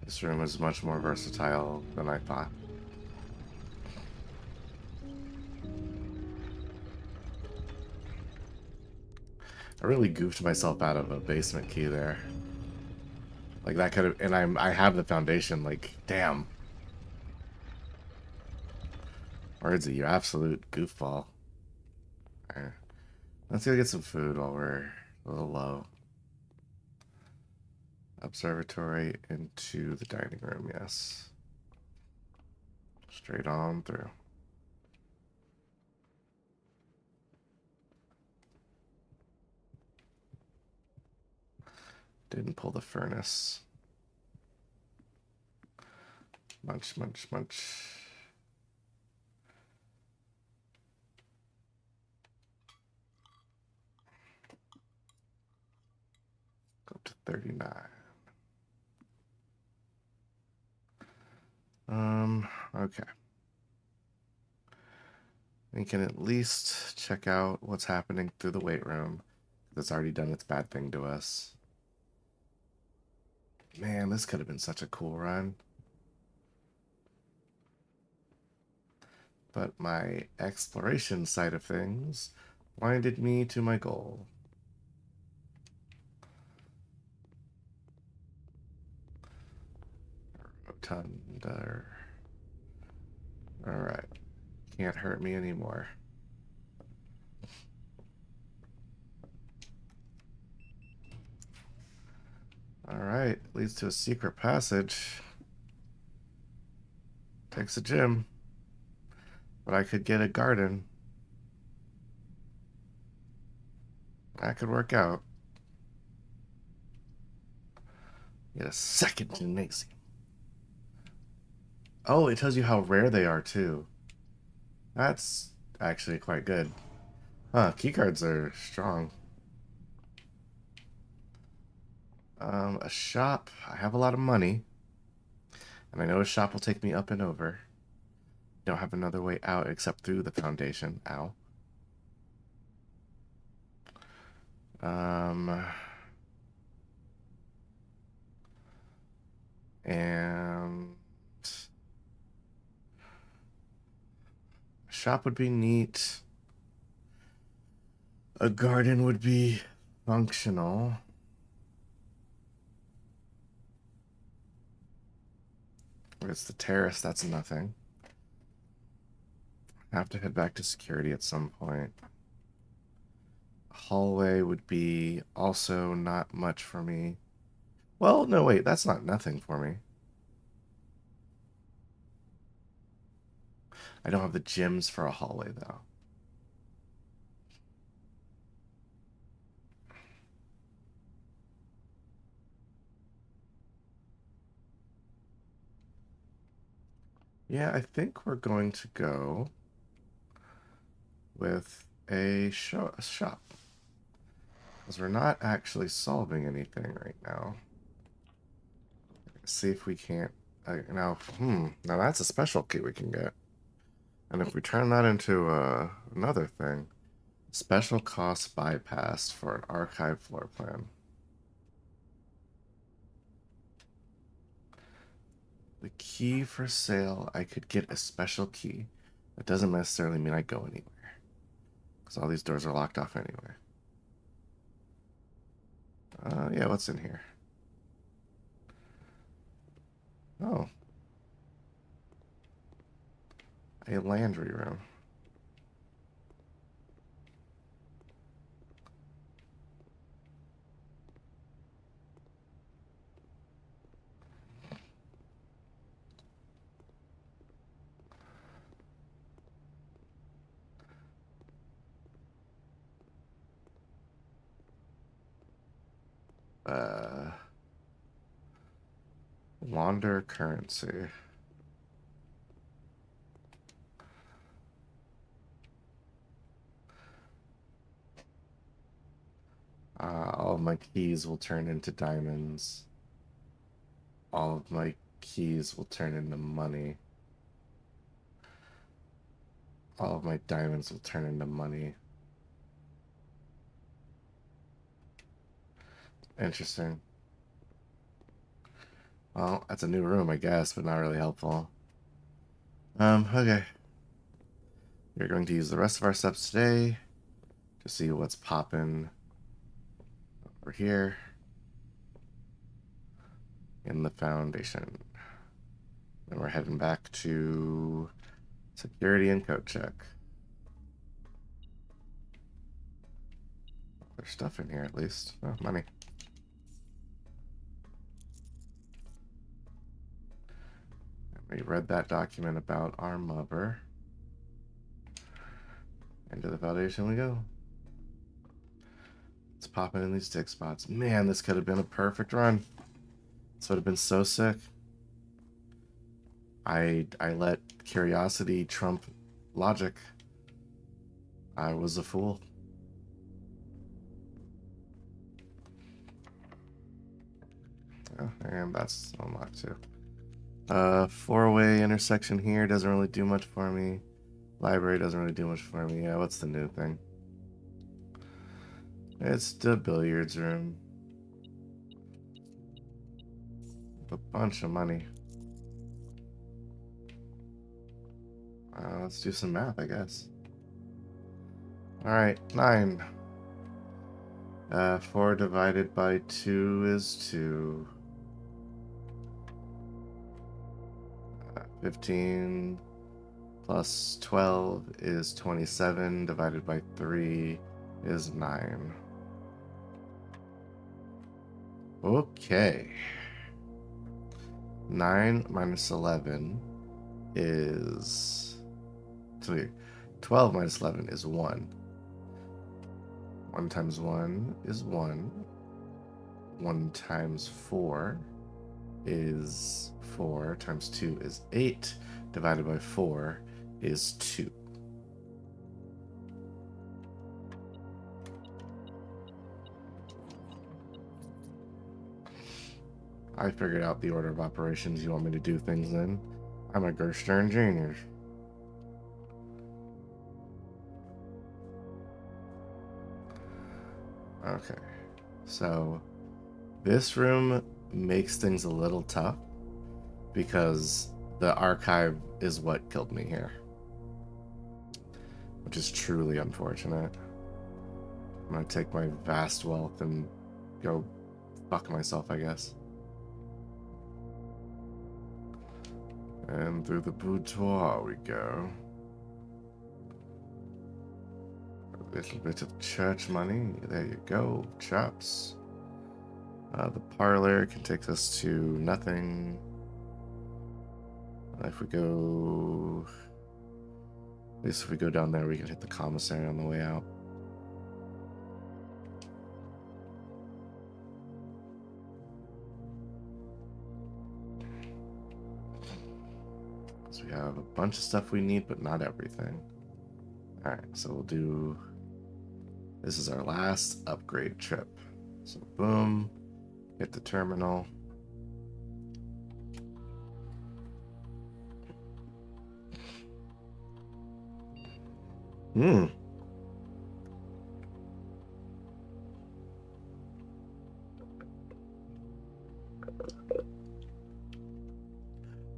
This room is much more versatile than I thought. I really goofed myself out of a basement key there. Like that could have, and I have the foundation. Like, damn. Wordsy, you absolute goofball. Alright. Let's go get some food while we're a little low. Observatory into the dining room, yes. Straight on through. Didn't pull the furnace. Munch, munch, munch. Go up to 39. Okay. We can at least check out what's happening through the weight room. That's already done its bad thing to us. Man, this could have been such a cool run. But my exploration side of things blinded me to my goal. Rotunda. Alright. Can't hurt me anymore. Alright, leads to a secret passage. Takes a gym. But I could get a garden. That could work out. Get a second gymnasium. Oh, it tells you how rare they are, too. That's actually quite good. Huh, keycards are strong. A shop. I have a lot of money. And I know a shop will take me up and over. Don't have another way out except through the foundation. Ow. And shop would be neat. A garden would be functional. It's the terrace, that's nothing. I have to head back to security at some point. Hallway would be also not much for me. Well, no, wait, that's not nothing for me. I don't have the gyms for a hallway, though. Yeah, I think we're going to go with a shop. Because we're not actually solving anything right now. See if we can't... now that's a special key we can get. And if we turn that into another thing, special cost bypass for an archive floor plan. The key for sale, I could get a special key. That doesn't necessarily mean I go anywhere. Because all these doors are locked off anyway. Yeah, what's in here? Oh. A laundry room. Launder currency. All of my keys will turn into diamonds. All of my keys will turn into money. All of my diamonds will turn into money. Interesting. Well, that's a new room, I guess, but not really helpful. Okay. We're going to use the rest of our steps today to see what's popping over here in the foundation. Then we're heading back to security and code check. There's stuff in here at least. Oh, money. We read that document about our mother. Into the foundation we go. It's popping in these tick spots. Man, this could have been a perfect run. This would have been so sick. I let curiosity trump logic. I was a fool. Oh, and that's unlocked too. Four-way intersection here doesn't really do much for me. Library doesn't really do much for me. Yeah, what's the new thing? It's the billiards room. A bunch of money. Let's do some math, I guess. Alright, 9. 4 divided by 2 is 2. 15 plus 12 is 27. Divided by 3 is 9. Okay. 9 minus 11 is... 12 minus 11 is 1. 1 times 1 is 1. 1 times 4 is 4. Times 2 is 8. Divided by 4 is 2. I figured out the order of operations you want me to do things in. I'm a Gerstern genius. Okay, so this room makes things a little tough because the archive is what killed me here, which is truly unfortunate. I'm gonna take my vast wealth and go fuck myself, I guess. And through the boudoir we go. A little bit of church money. There you go, chaps. The parlor can take us to nothing. If we go At least if we go down there, we can hit the commissary on the way out. So we have a bunch of stuff we need, but not everything. All right, so we'll do. This is our last upgrade trip. So boom, hit the terminal. Hmm.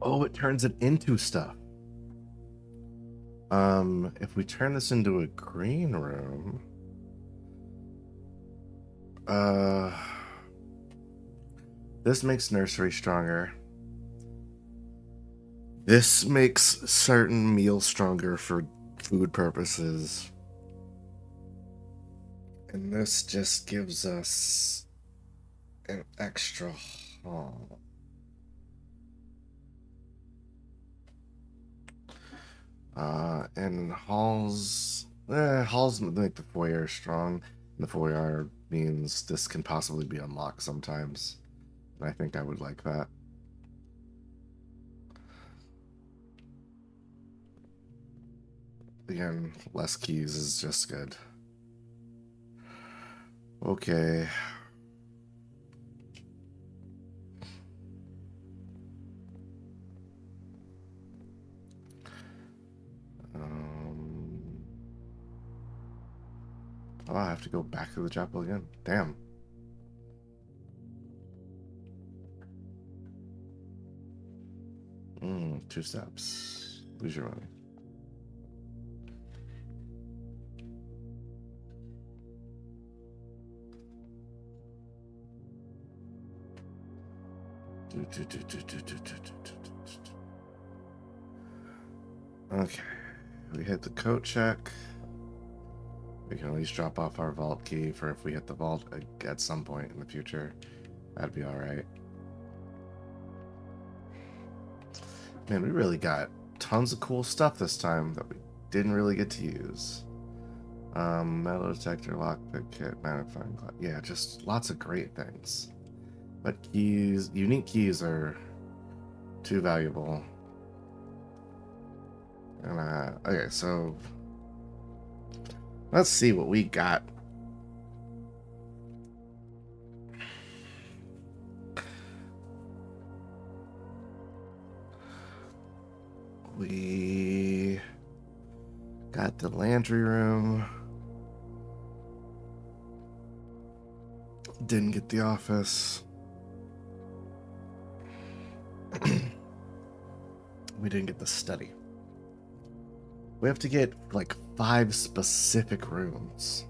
Oh, it turns it into stuff. If we turn this into a green room, this makes nursery stronger. This makes certain meals stronger for food purposes. And this just gives us an extra hall. And halls make the foyer strong. And the foyer means this can possibly be unlocked sometimes. And I think I would like that. Again, less keys is just good. Okay. Oh, I have to go back to the chapel again. Damn. Two steps. Lose your money. Okay. We hit the coat check. We can at least drop off our vault key for if we hit the vault at some point in the future. That'd be alright. Man, we really got tons of cool stuff this time that we didn't really get to use. Metal detector, lockpick kit, magnifying glass. Yeah, just lots of great things. But keys, unique keys are too valuable. And okay, so let's see what we got. We got the laundry room. Didn't get the office. We didn't get the study. We have to get like 5 specific rooms.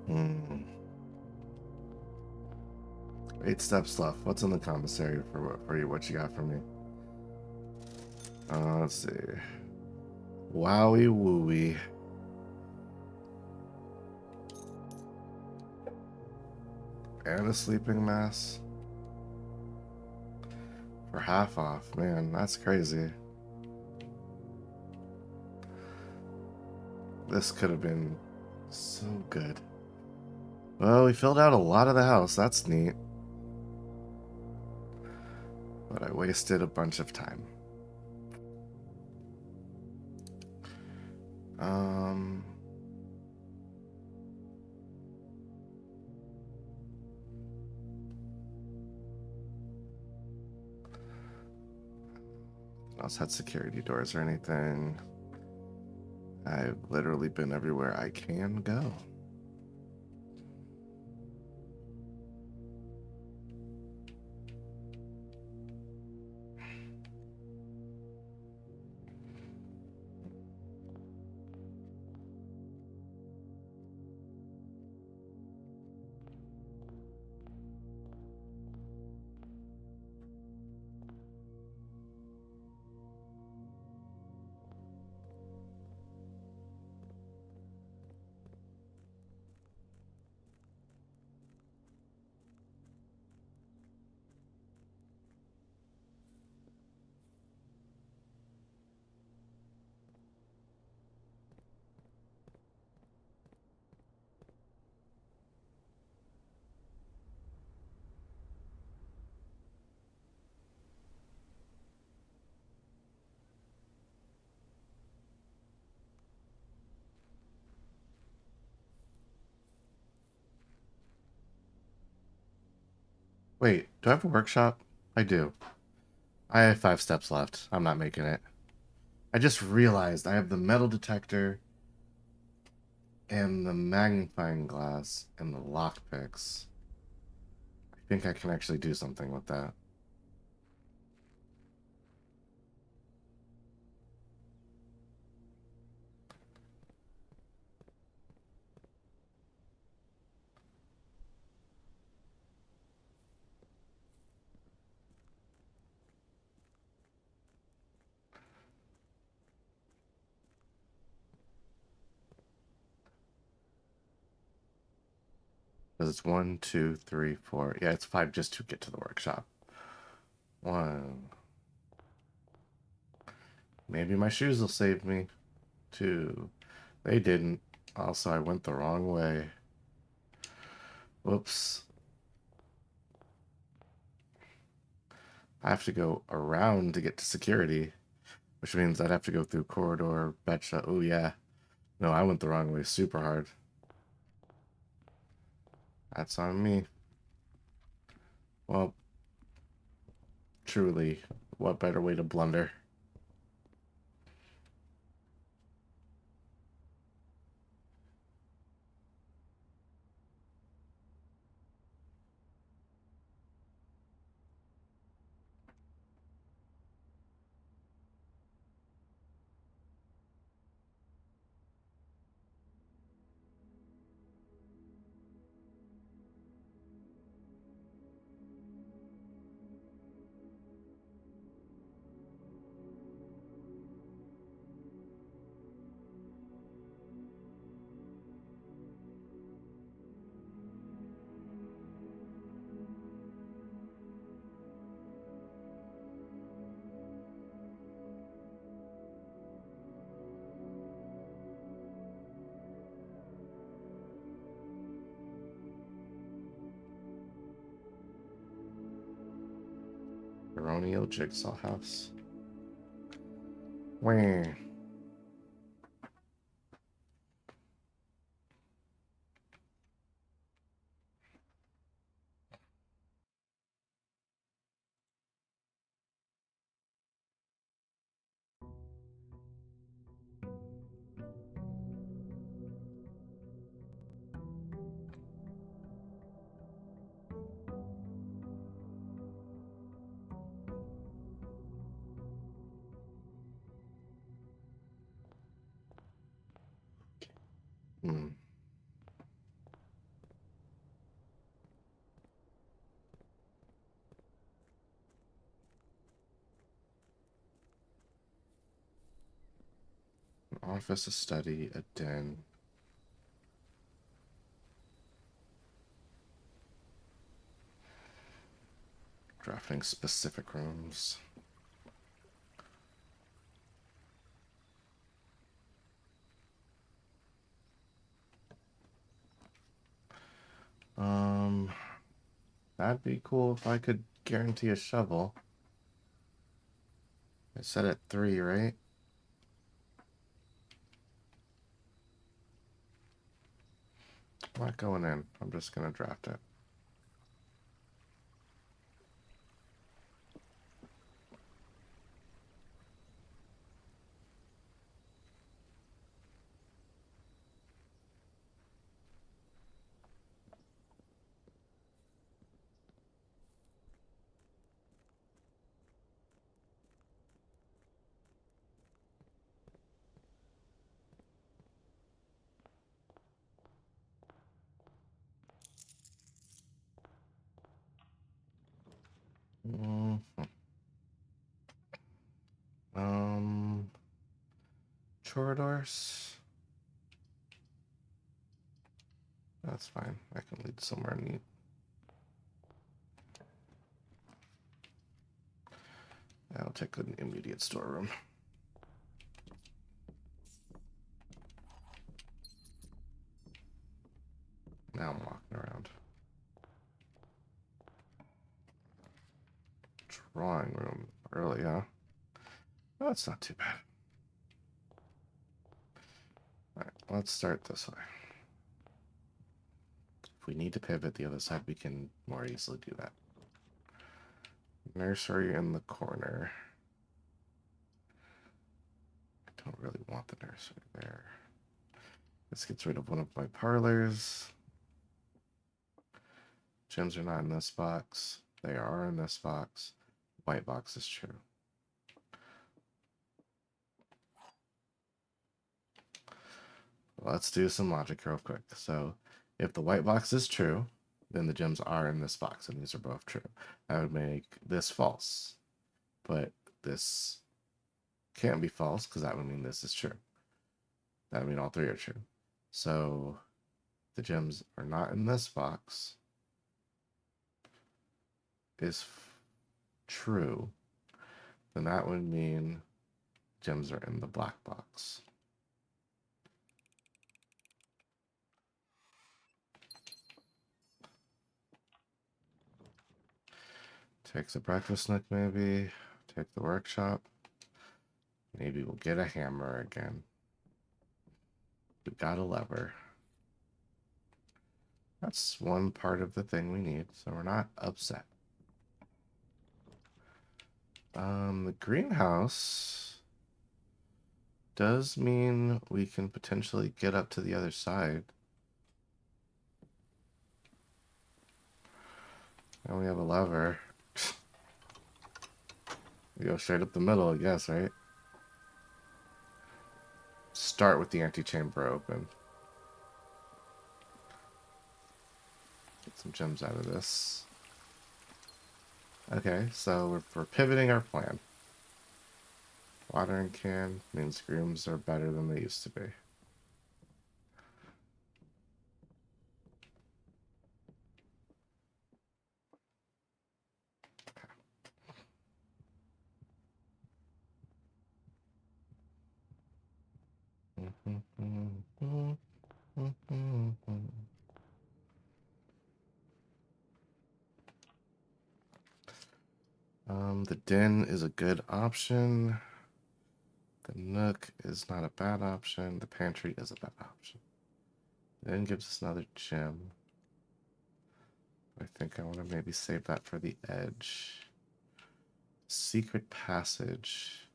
Hmm. 8 steps left. What's in the commissary for you? What you got for me? Let's see. Wowie wooey. And a sleeping mask. For half off. Man, that's crazy. This could have been so good. Well, we filled out a lot of the house. That's neat. But I wasted a bunch of time. Else had security doors or anything. I've literally been everywhere I can go. Wait, do I have a workshop? I do. I have 5 steps left. I'm not making it. I just realized I have the metal detector and the magnifying glass and the lockpicks. I think I can actually do something with that. Because it's 1, 2, 3, 4. Yeah, it's 5 just to get to the workshop. 1. Maybe my shoes will save me. 2. They didn't. Also, I went the wrong way. Whoops. I have to go around to get to security, which means I'd have to go through corridor, betcha. Oh, yeah. No, I went the wrong way super hard. That's on me. Well, truly, what better way to blunder? Baronial Jigsaw House. Wah. Hmm. An office, a study, a den. Drafting specific rooms. Um, that'd be cool if I could guarantee a shovel. I said at 3, right? I'm not going in. I'm just gonna draft it. Mhm. Um, Choradors. That's fine. I can lead somewhere neat. I'll take an immediate storeroom. Now I'm walking around. Drawing room early, huh? Oh, that's not too bad. All right, let's start this way. If we need to pivot the other side, we can more easily do that. Nursery in the corner. I don't really want the nursery there. This gets rid of one of my parlors. Gems are not in this box. They are in this box. White box is true. Let's do some logic real quick. So if the white box is true, then the gems are in this box, and these are both true. That would make this false. But this can't be false, because that would mean this is true. That would mean all three are true. So the gems are not in this box is true. Then that would mean gems are in the black box. Take the breakfast nook, maybe. Take the workshop. Maybe we'll get a hammer again. We got a lever. That's one part of the thing we need, so we're not upset. The greenhouse does mean we can potentially get up to the other side. And we have a lever. We go straight up the middle, I guess, right? Start with the antechamber open. Get some gems out of this. Okay, so we're pivoting our plan. Watering can means grooms are better than they used to be. The den is a good option. The nook is not a bad option. The pantry is a bad option. Then gives us another gem. I think I want to maybe save that for the edge. Secret passage.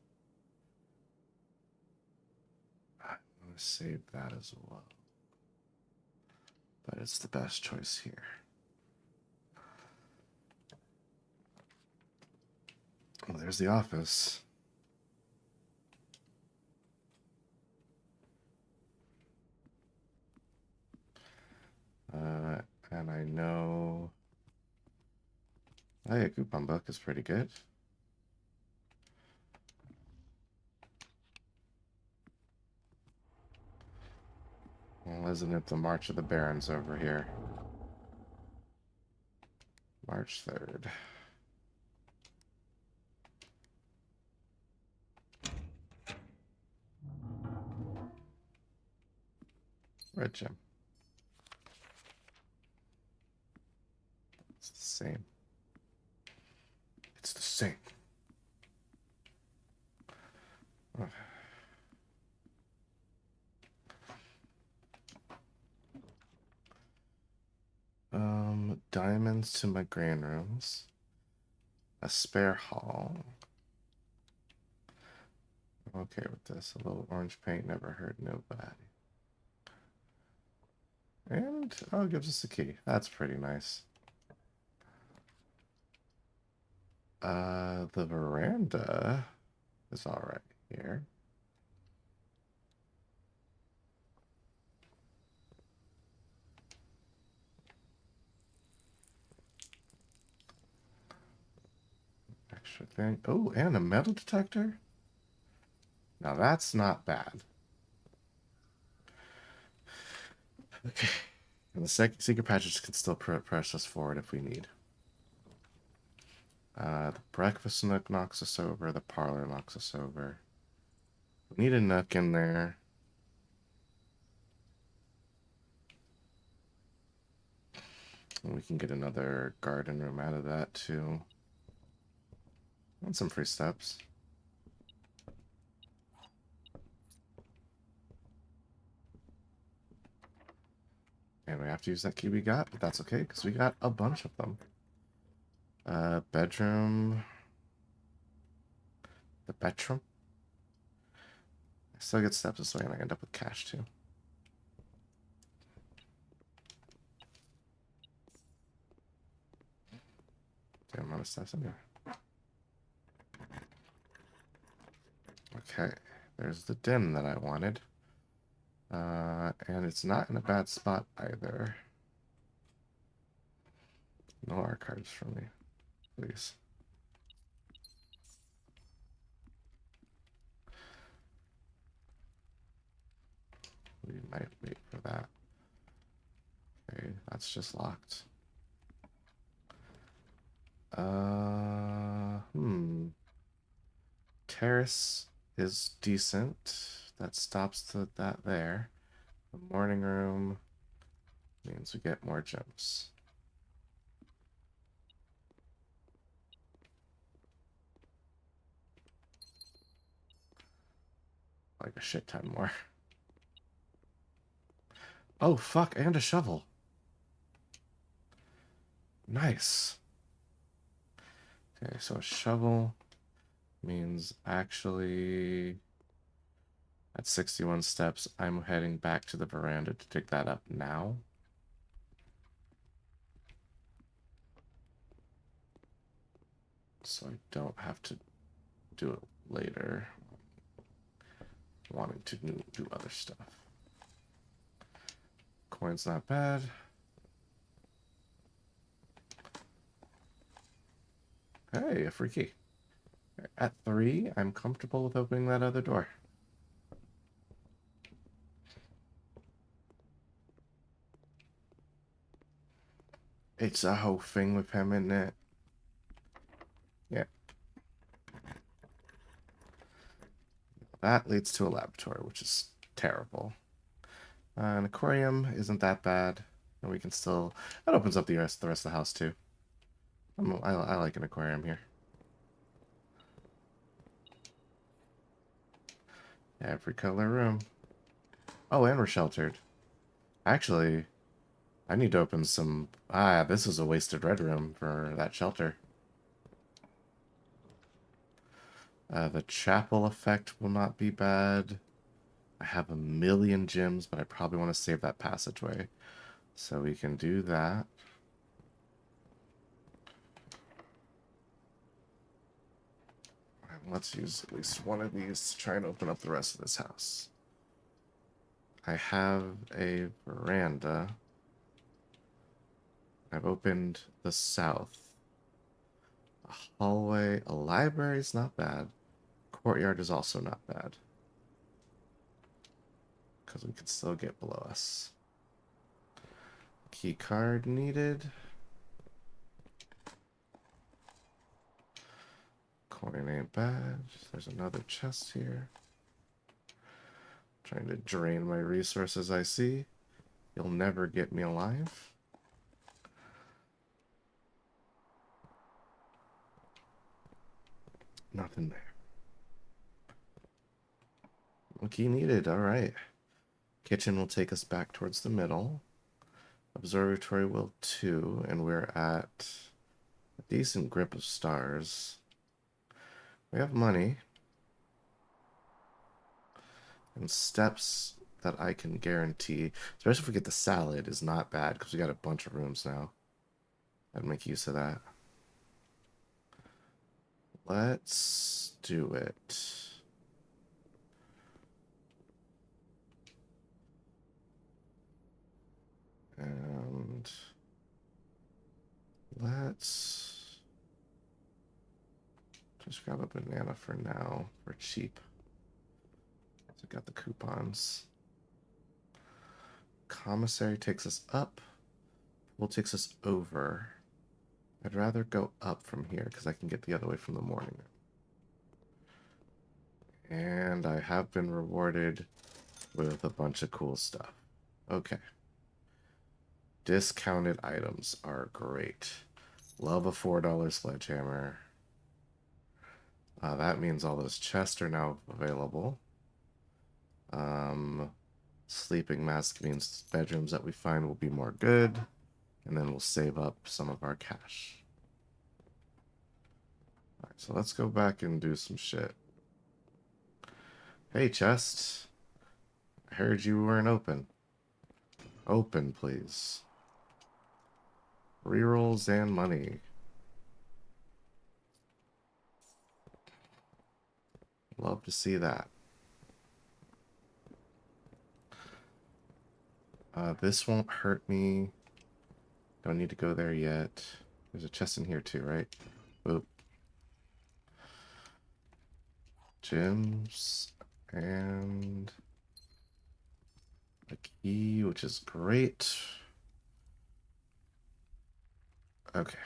I'm going to save that as well. But it's the best choice here. Well, there's the office. And I know... Oh yeah, coupon book is pretty good. Well, isn't it the March of the Barons over here? March 3rd. Red gem. It's the same. It's the same. Okay. Diamonds to my grand rooms. A spare hall. I'm okay with this. A little orange paint never hurt nobody. And, oh, it gives us a key. That's pretty nice. The veranda is all right here. Extra thing. Oh, and a metal detector? Now that's not bad. Okay. And the secret patches can still press us forward if we need. The breakfast nook knocks us over. The parlor knocks us over. We need a nook in there. And we can get another garden room out of that too. And some free steps. And we have to use that key we got, but that's okay because we got a bunch of them. Bedroom. The bedroom. I still get steps this way, and I end up with cash too. Damn amount of steps in here. Okay, there's the den that I wanted. And it's not in a bad spot either. No archives for me, please. We might wait for that. Okay, that's just locked. Terrace is decent. That stops that there. The morning room means we get more gems. Like a shit ton more. Oh, fuck, and a shovel. Nice. Okay, so a shovel means actually at 61 steps, I'm heading back to the veranda to dig that up now. So I don't have to do it later. Wanting to do other stuff. Coin's not bad. Hey, a free key. At 3, I'm comfortable with opening that other door. It's a whole thing with him, isn't it? Yeah. That leads to a laboratory, which is terrible. An aquarium isn't that bad. And we can still... That opens up the rest of the house, too. I like an aquarium here. Every color room. Oh, and we're sheltered. Actually, I need to open some... this is a wasted red room for that shelter. The chapel effect will not be bad. I have a million gems, but I probably want to save that passageway. So we can do that. And let's use at least one of these to try and open up the rest of this house. I have a veranda. I've opened the south. A hallway, a library is not bad. Courtyard is also not bad. Because we can still get below us. Key card needed. Coin ain't bad. There's another chest here. Trying to drain my resources, I see. You'll never get me alive. Nothing there. Key needed. All right. Kitchen will take us back towards the middle. Observatory will too, and we're at a decent grip of stars. We have money. And steps that I can guarantee, especially if we get the salad, is not bad because we got a bunch of rooms now. I'd make use of that. Let's do it. And let's just grab a banana for now for cheap. So got the coupons. Commissary takes us up. Pool takes us over. I'd rather go up from here because I can get the other way from the morning room. And I have been rewarded with a bunch of cool stuff. Okay. Discounted items are great. Love a $4 sledgehammer. That means all those chests are now available. Sleeping mask means bedrooms that we find will be more good. And then we'll save up some of our cash. Alright, so let's go back and do some shit. Hey, chest. I heard you weren't open. Open, please. Rerolls and money. Love to see that. This won't hurt me. Don't need to go there yet. There's a chest in here too, right? Boop. Gems. And a key, which is great. Okay.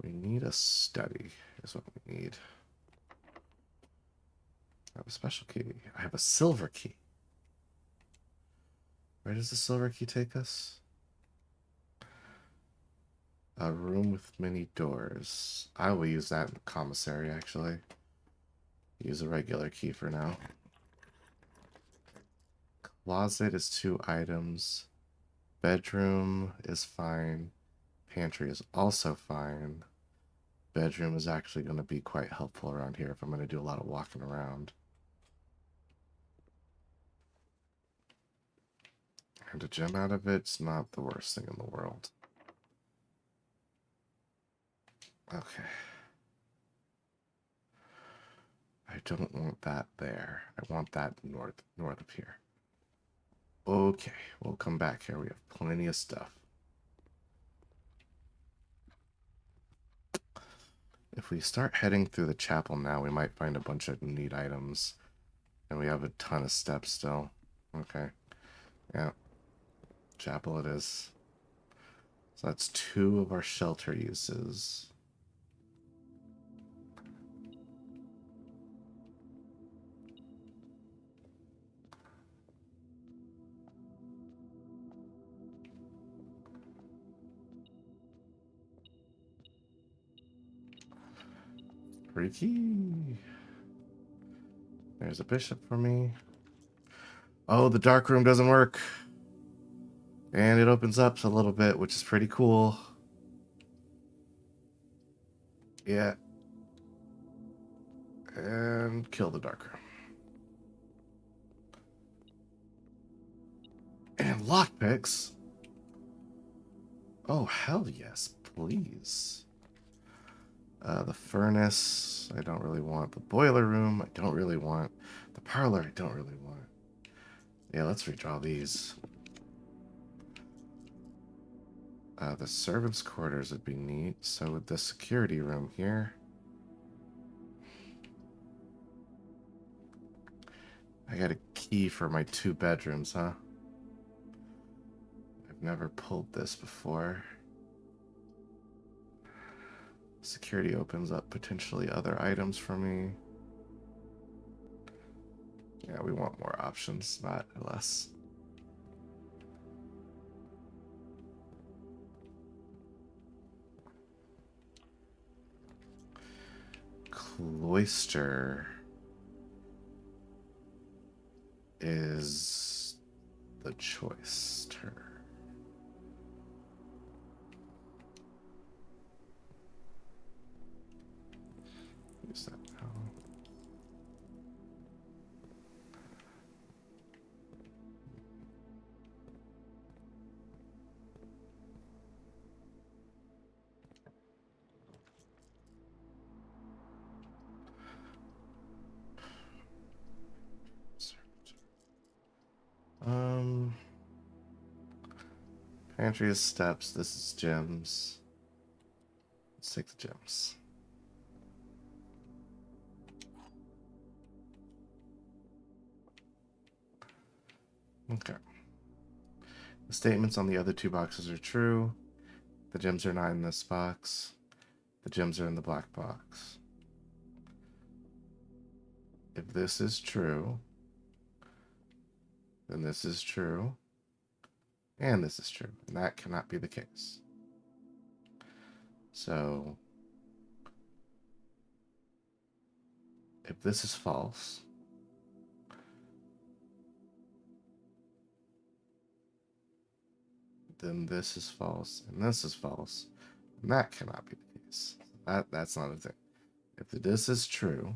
We need a study, is what we need. I have a special key. I have a silver key. Where does the silver key take us? A room with many doors. I will use that in commissary, actually. Use a regular key for now. Closet is 2 items. Bedroom is fine. Pantry is also fine. Bedroom is actually going to be quite helpful around here if I'm going to do a lot of walking around. And a gem out of it's not the worst thing in the world. Okay. I don't want that there. I want that north of here. Okay, we'll come back here. We have plenty of stuff. If we start heading through the chapel now, we might find a bunch of neat items. And we have a ton of steps still. Okay. Yeah. Chapel it is. So that's 2 of our shelter uses. Freaky. There's a bishop for me. Oh, the dark room doesn't work. And it opens up a little bit, which is pretty cool. Yeah. And kill the dark room. And lockpicks. Oh, hell yes, please. The furnace, I don't really want. The boiler room, I don't really want. The parlor, I don't really want. Yeah, let's redraw these. The servants' quarters would be neat. So would the security room here. I got a key for my 2 bedrooms, huh? I've never pulled this before. Security opens up potentially other items for me. Yeah, we want more options, not less. Cloister is the choice term. Use that now. Pantry is steps. This is gems. Let's take the gems. Okay. The statements on the other 2 boxes are true. The gems are not in this box. The gems are in the black box. If this is true, then this is true, and this is true, and that cannot be the case. So, if this is false, then this is false, and this is false. And that cannot be the case. That's not a thing. If this is true,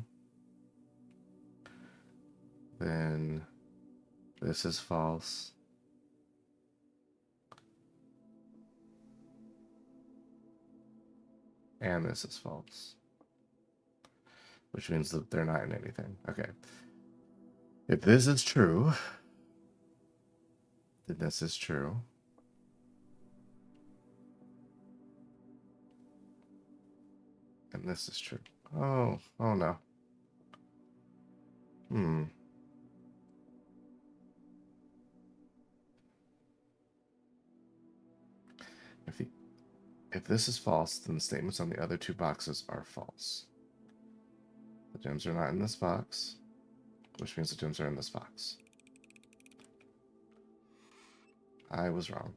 then this is false. And this is false. Which means that they're not in anything. Okay. If this is true, then this is true. And this is true. Oh no. If the If this is false, then the statements on the other two boxes are false. The gems are not in this box, which means the gems are in this box. I was wrong.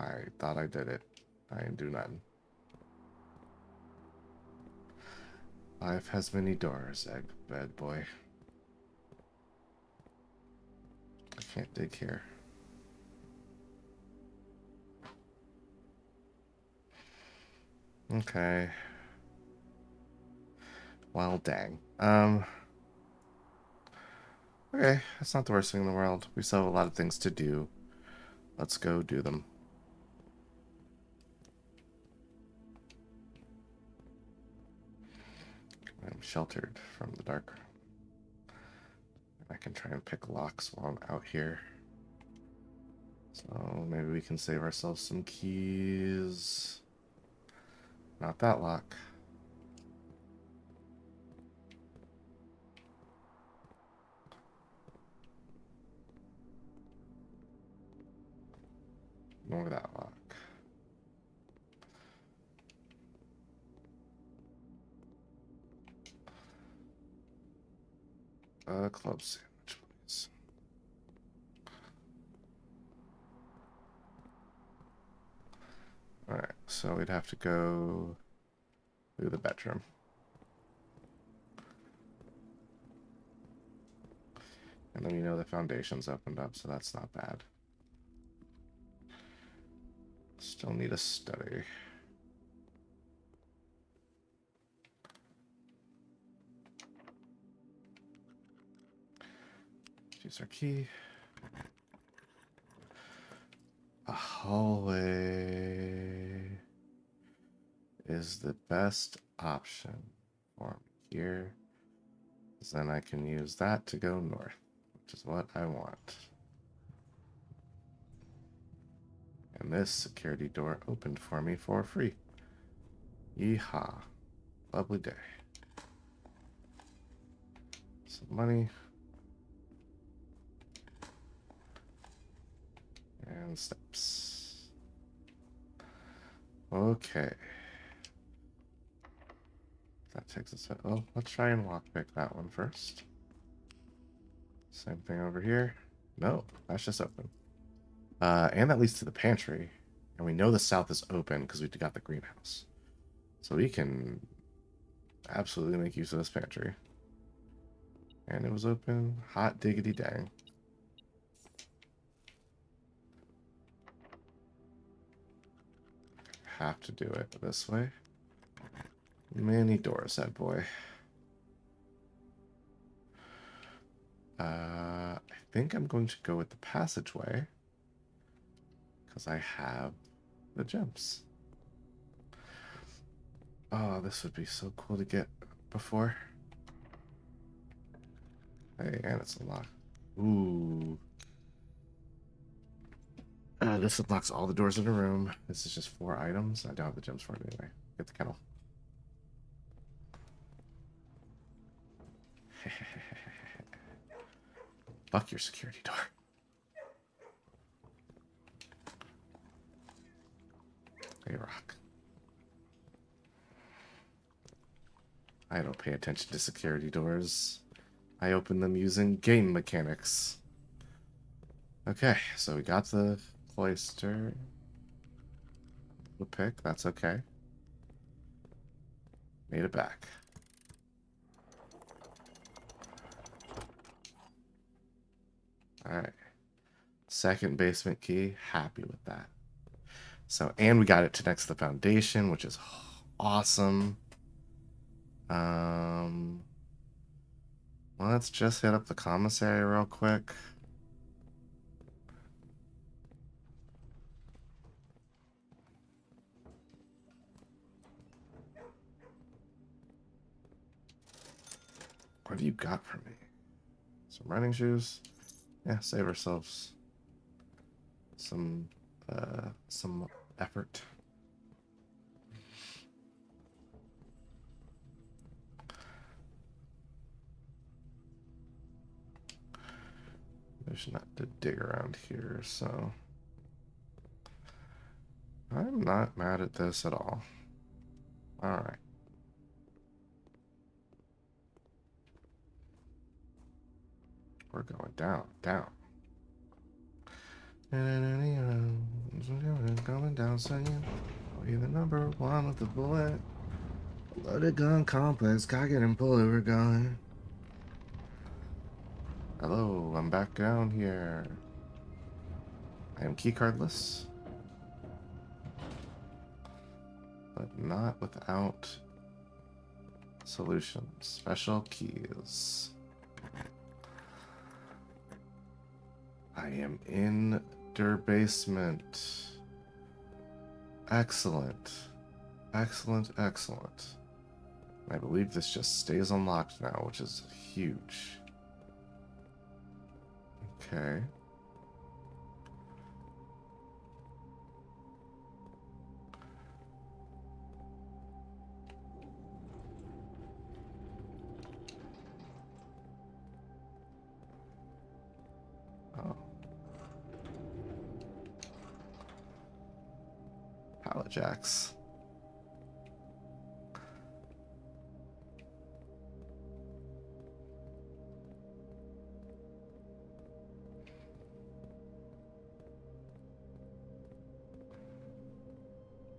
I thought I did it. I didn't do nothing. Life has many doors, egg bed boy. I can't dig here. Okay. Well, dang. Okay, that's not the worst thing in the world. We still have a lot of things to do. Let's go do them. I'm sheltered from the dark. I can try and pick locks while I'm out here. So maybe we can save ourselves some keys. Not that lock. Nor that lock. A club sandwich, please. Alright, so we'd have to go through the bedroom. And then you know the foundation's opened up, so that's not bad. Still need a study. Use our key. A hallway is the best option for me here. Because then I can use that to go north, which is what I want. And this security door opened for me for free. Yeehaw. Lovely day. Some money. And steps. Okay. That takes us out. Oh, let's try and lockpick that one first. Same thing over here. No, that's just open. And that leads to the pantry. And we know the south is open because we got the greenhouse. So we can absolutely make use of this pantry. And it was open. Hot diggity dang. Have to do it this way. Many doors, that boy. I think I'm going to go with the passageway. Because I have the gems. Oh, this would be so cool to get before. Hey, and it's unlocked. Ooh. This unlocks all the doors in the room. This is just 4 items. I don't have the gems for it anyway. Get the kennel. Fuck your security door. Hey, rock. I don't pay attention to security doors. I open them using game mechanics. Okay, so we got the cloister. The pick, that's okay. Made it back. Alright. Second basement key. Happy with that. So, and we got it to next to the foundation, which is awesome. Let's just hit up the commissary real quick. What do you got for me? Some running shoes? Yeah, save ourselves some effort. There's not to dig around here, so I'm not mad at this at all. All right. We're going down, down. Going down, son. I'll be the number one with the bullet. Loaded gun complex, cock it and pull it, we're going. Hello, I'm back down here. I am keycardless, but not without solutions. Special keys. I am in der basement. Excellent. Excellent, excellent. I believe this just stays unlocked now, which is huge. Okay. Oh. Pallet jacks.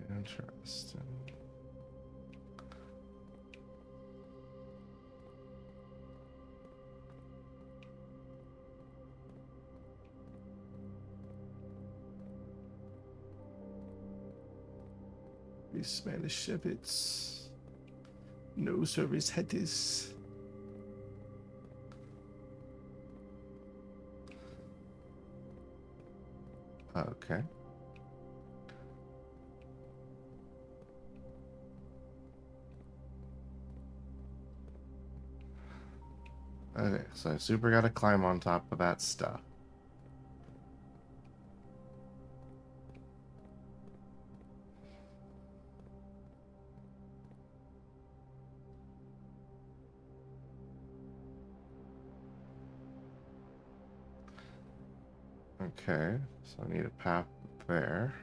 Interesting. These Spanish shepherds. No service headers. Okay. Okay, so I super gotta climb on top of that stuff. Okay, so I need a path there.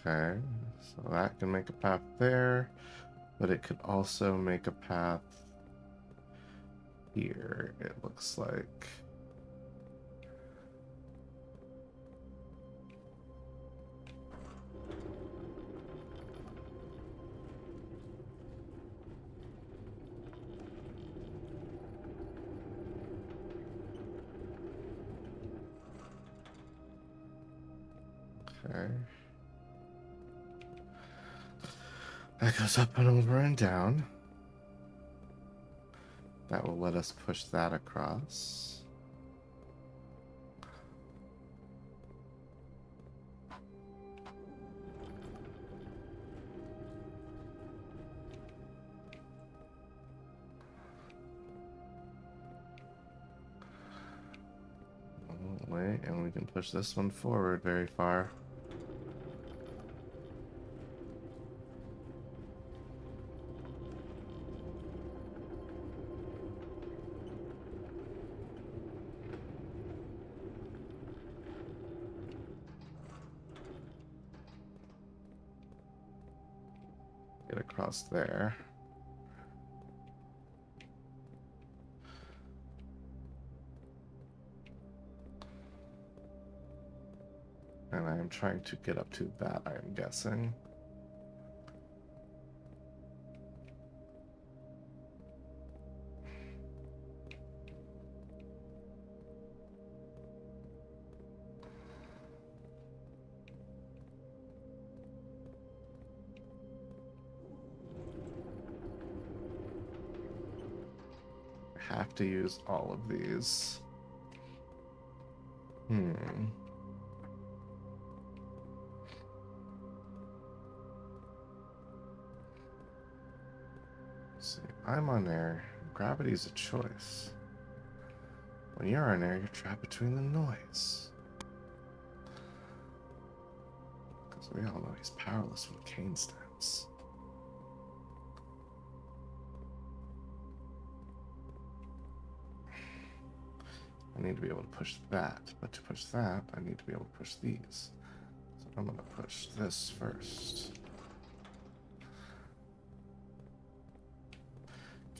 Okay, so that can make a path there, but it could also make a path here, it looks like. Okay. That goes up and over and down. That will let us push that across. Wait, and we can push this one forward very far. across there. And I am trying to get up to that, I'm guessing. I have to use all of these. See, I'm on air. Gravity's a choice. When you're on air, you're trapped between the noise. Because we all know he's powerless when Kane stands. I need to be able to push that, but to push that, I need to be able to push these. So I'm going to push this first.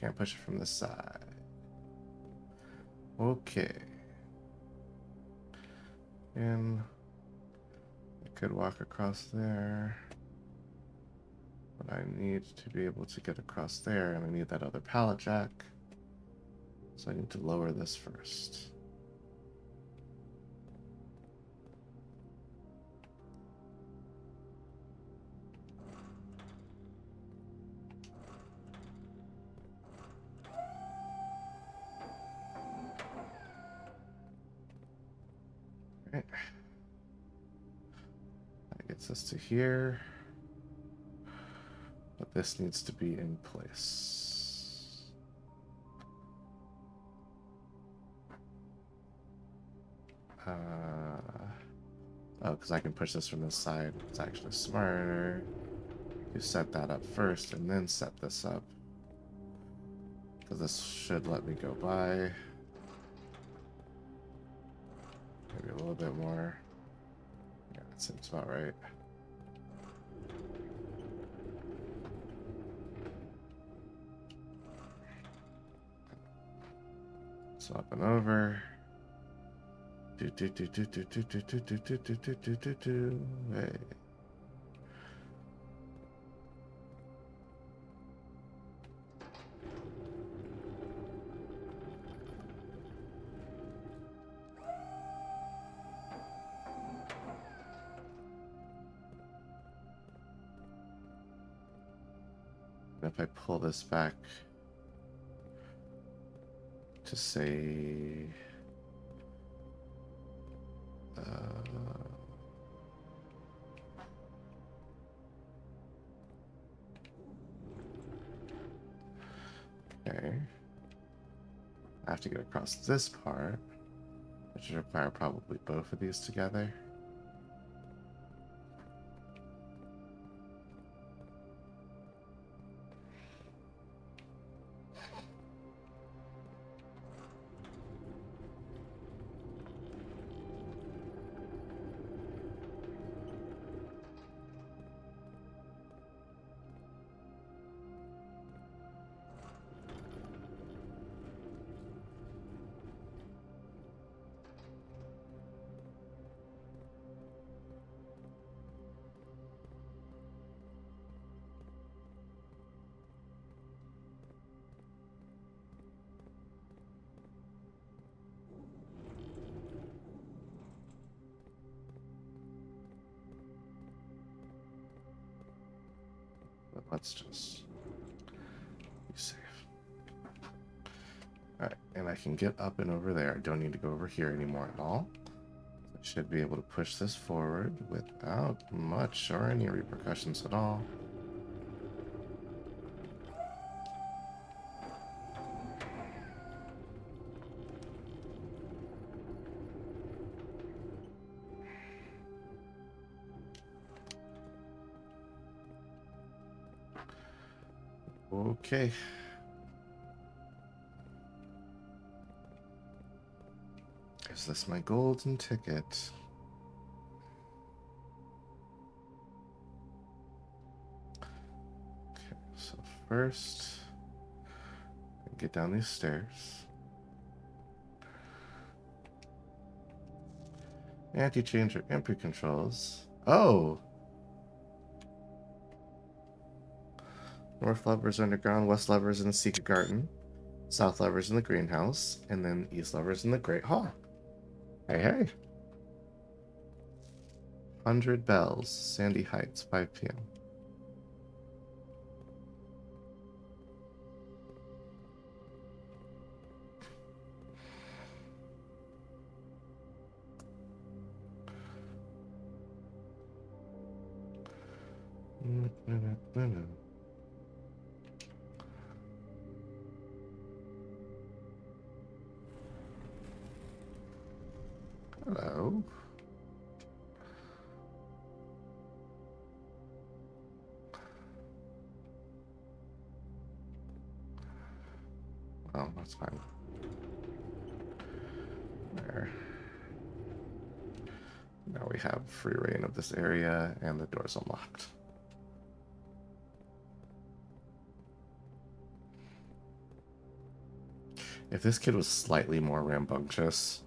Can't push it from this side. Okay. And I could walk across there. But I need to be able to get across there, and I need that other pallet jack. So I need to lower this first. Right. That gets us to here. But this needs to be in place. Oh, because I can push this from this side. It's actually smarter to set that up first and then set this up. Because this should let me go by. Maybe a little bit more. Yeah, that seems about right. So up and over. Hey. If I pull this back to say okay, I have to get across this part, which would require probably both of these together. But let's just be safe. Alright, and I can get up and over there. I don't need to go over here anymore at all. I should be able to push this forward without much or any repercussions at all. Okay. Is this my golden ticket? Okay, first. Get down these stairs. Anti-change or entry controls. Oh! North levers underground, west levers in the secret garden, south levers in the greenhouse, and then east levers in the great hall. Hey, hey. 100 bells, Sandy Heights, 5 p.m. Hello. Oh, that's fine. There. Now we have free reign of this area, and the door's unlocked. If this kid was slightly more rambunctious,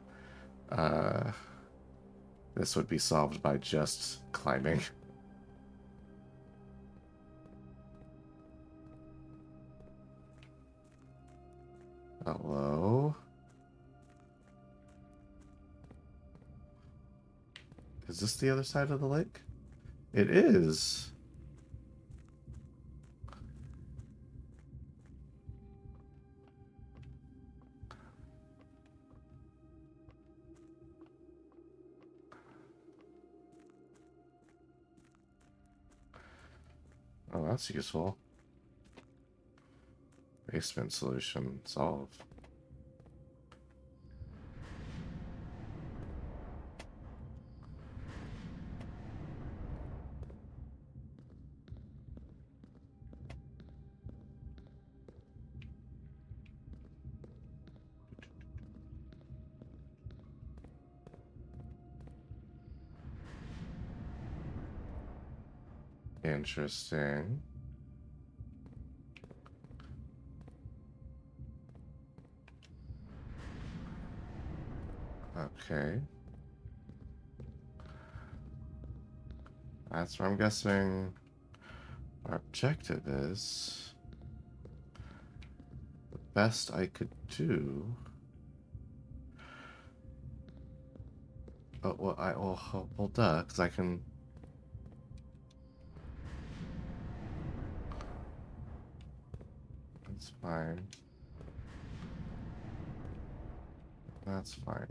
this would be solved by just climbing. Hello? Is this the other side of the lake? It is. Oh, that's useful. Basement solution solved. Interesting. Okay. That's where I'm guessing our objective is. The best I could do. Oh, well, duh, because I can. That's fine. That's fine.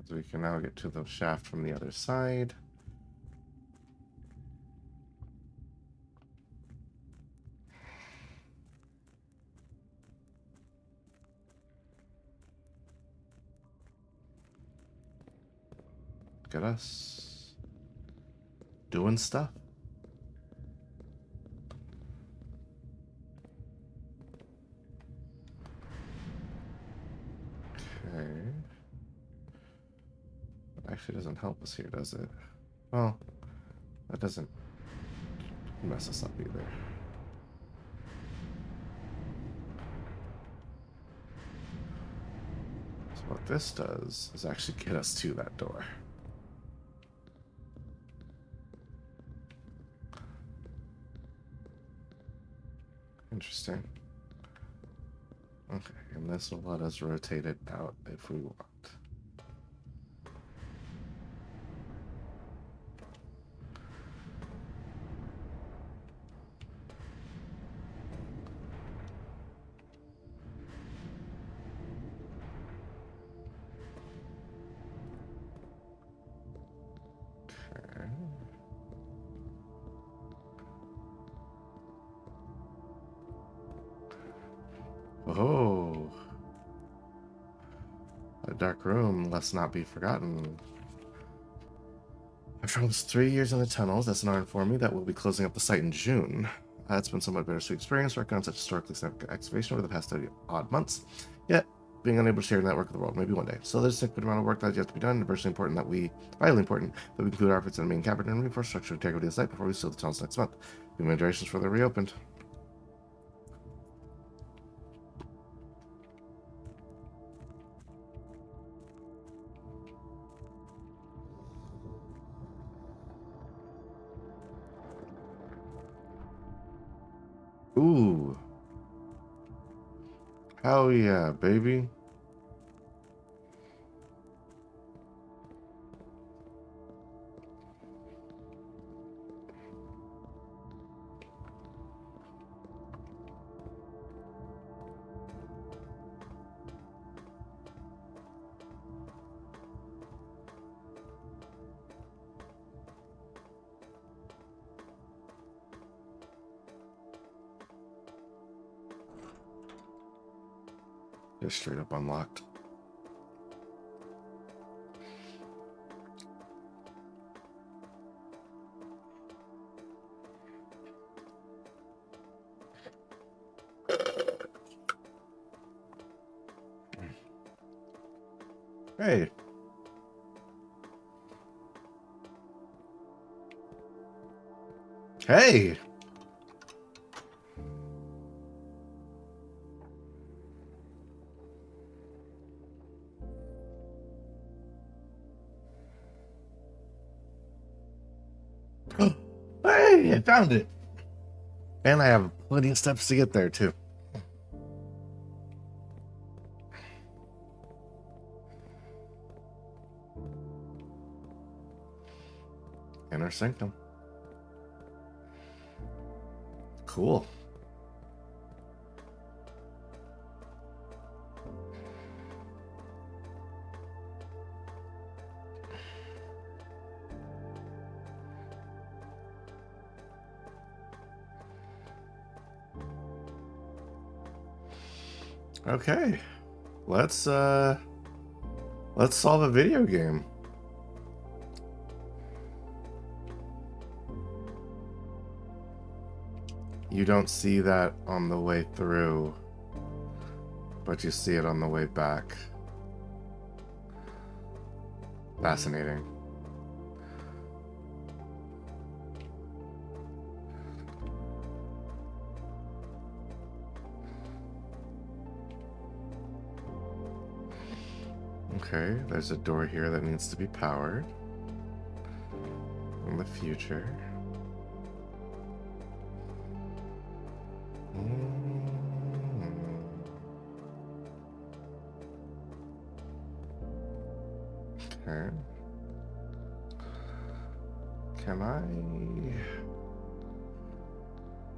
So we can now get to the shaft from the other side. Look at us. Doing stuff. Okay. That actually doesn't help us here, does it? Well, that doesn't mess us up either. So what this does is actually get us to that door. Interesting. Okay, and this will let us rotate it out if we want. Okay. Oh, a dark room, let's not be forgotten. I've traveled 3 years in the tunnels. SNR informed me that we'll be closing up the site in June. It's been somewhat bittersweet experience working on such historically significant excavation over the past 30 odd months. Yet, being unable to share the network of the world, maybe one day. So there's a significant amount of work that has yet to be done, and vitally important that we conclude our efforts in the main cabinet and reinforce structural integrity of the site before we seal the tunnels next month. Congratulations for the reopened. Ooh. Hell yeah, baby. Just straight up unlocked. Hey. Hey. Hey, I found it. And I have plenty of steps to get there, too. Inner Sanctum. Cool. Okay. Let's solve a video game. You don't see that on the way through, but you see it on the way back. Fascinating. Okay, there's a door here that needs to be powered in the future. Okay. Can I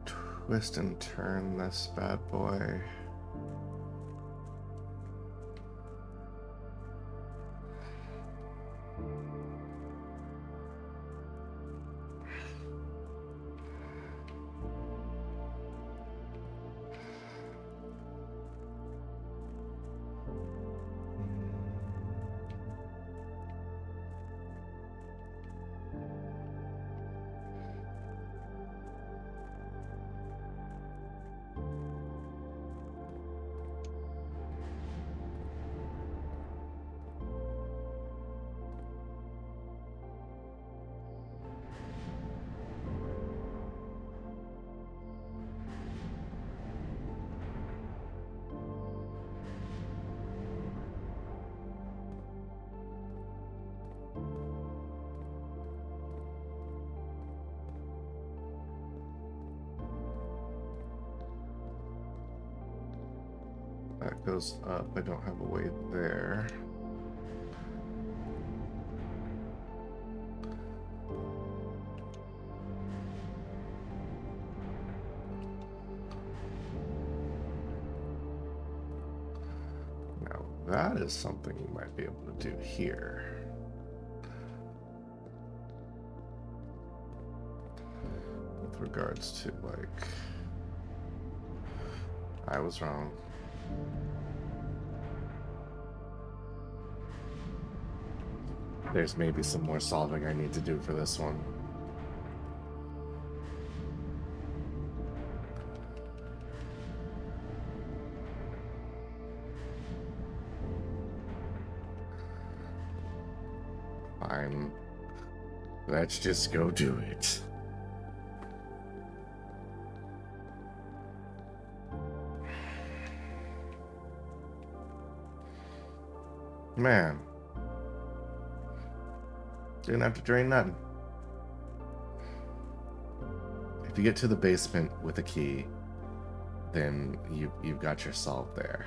twist and turn this bad boy? That goes up. I don't have a way there. Now that is something you might be able to do here. With regards to, like, I was wrong. There's maybe some more solving I need to do for this one. Fine. Let's just go do it. Man. Didn't have to drain nothing. If you get to the basement with a key, then you've got your solve there.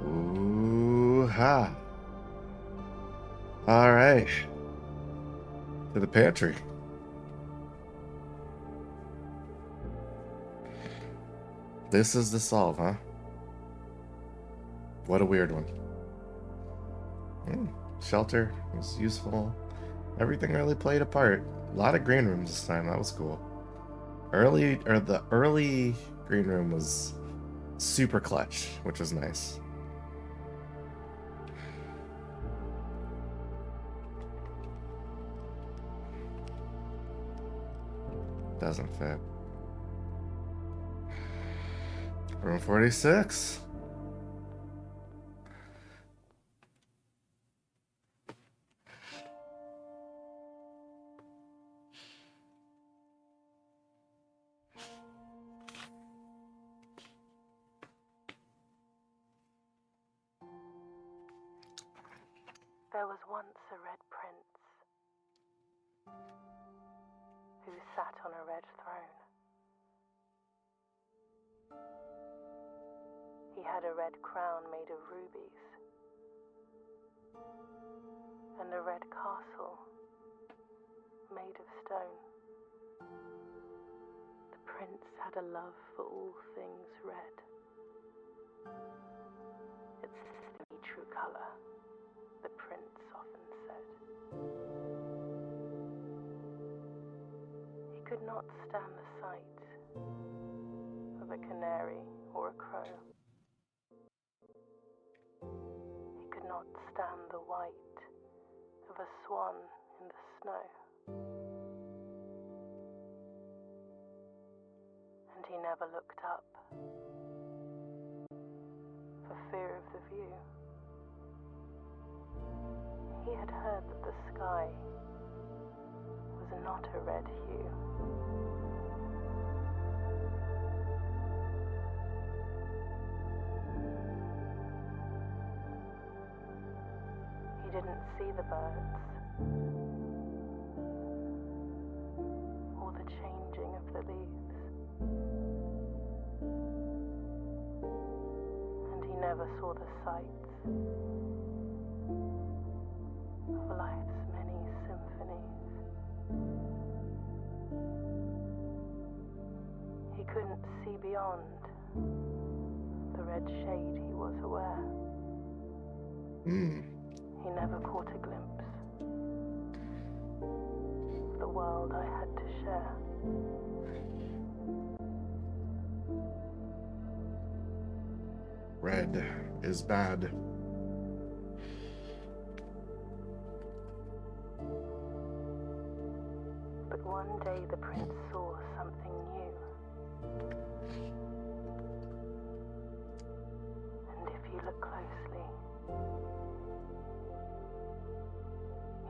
Ooh ha! All right, to the pantry. This is the solve, huh? What a weird one. Shelter was useful. Everything really played a part. A lot of green rooms this time. That was cool. The early green room was super clutch, which was nice. Doesn't fit. Room 46. There was once a red prince who sat on a red throne. He had a red crown made of rubies and a red castle made of stone. The prince had a love for all things red. It's the true color, the prince often said. He could not stand the sight of a canary or a crow. He could not stand the white of a swan in the snow. And he never looked up for fear of the view. He had heard that the sky was not a red hue. He didn't see the birds or the changing of the leaves. And he never saw the sights of life's many symphonies. He couldn't see beyond the red shade he was aware. He never caught a glimpse of the world I had to share. Red is bad. But one day the prince saw something new. And if you look closely,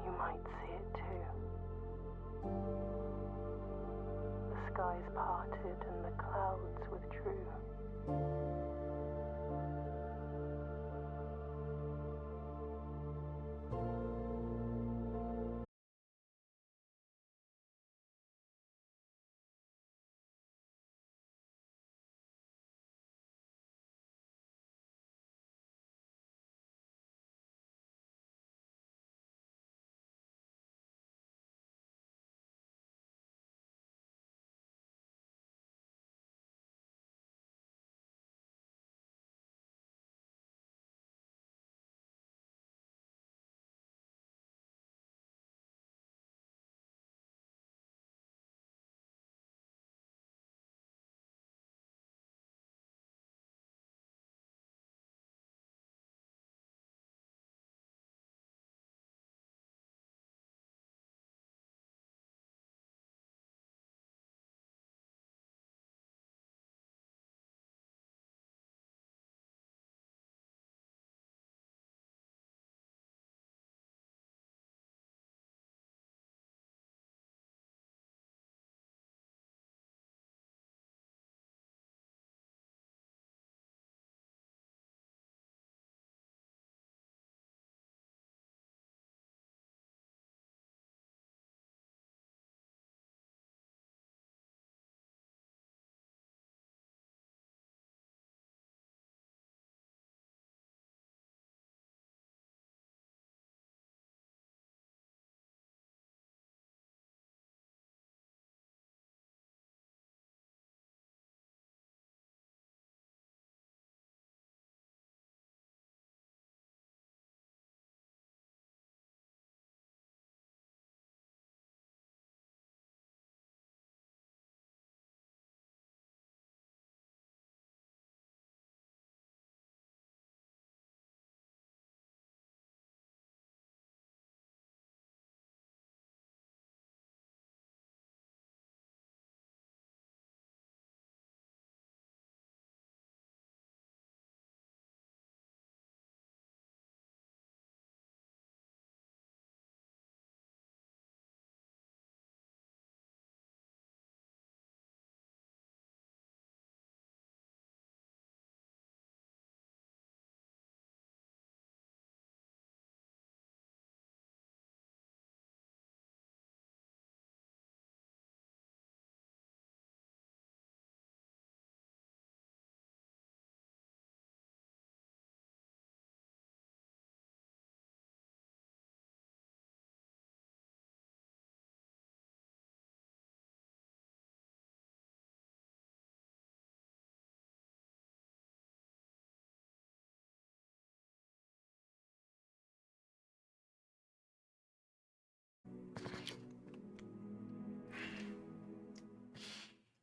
you might see it too. The skies parted and the clouds withdrew.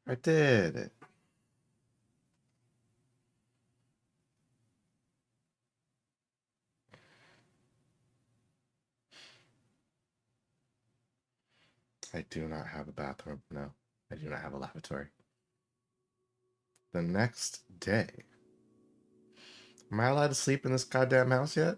I did it. I do not have a bathroom. No, I do not have a lavatory. The next day. Am I allowed to sleep in this goddamn house yet?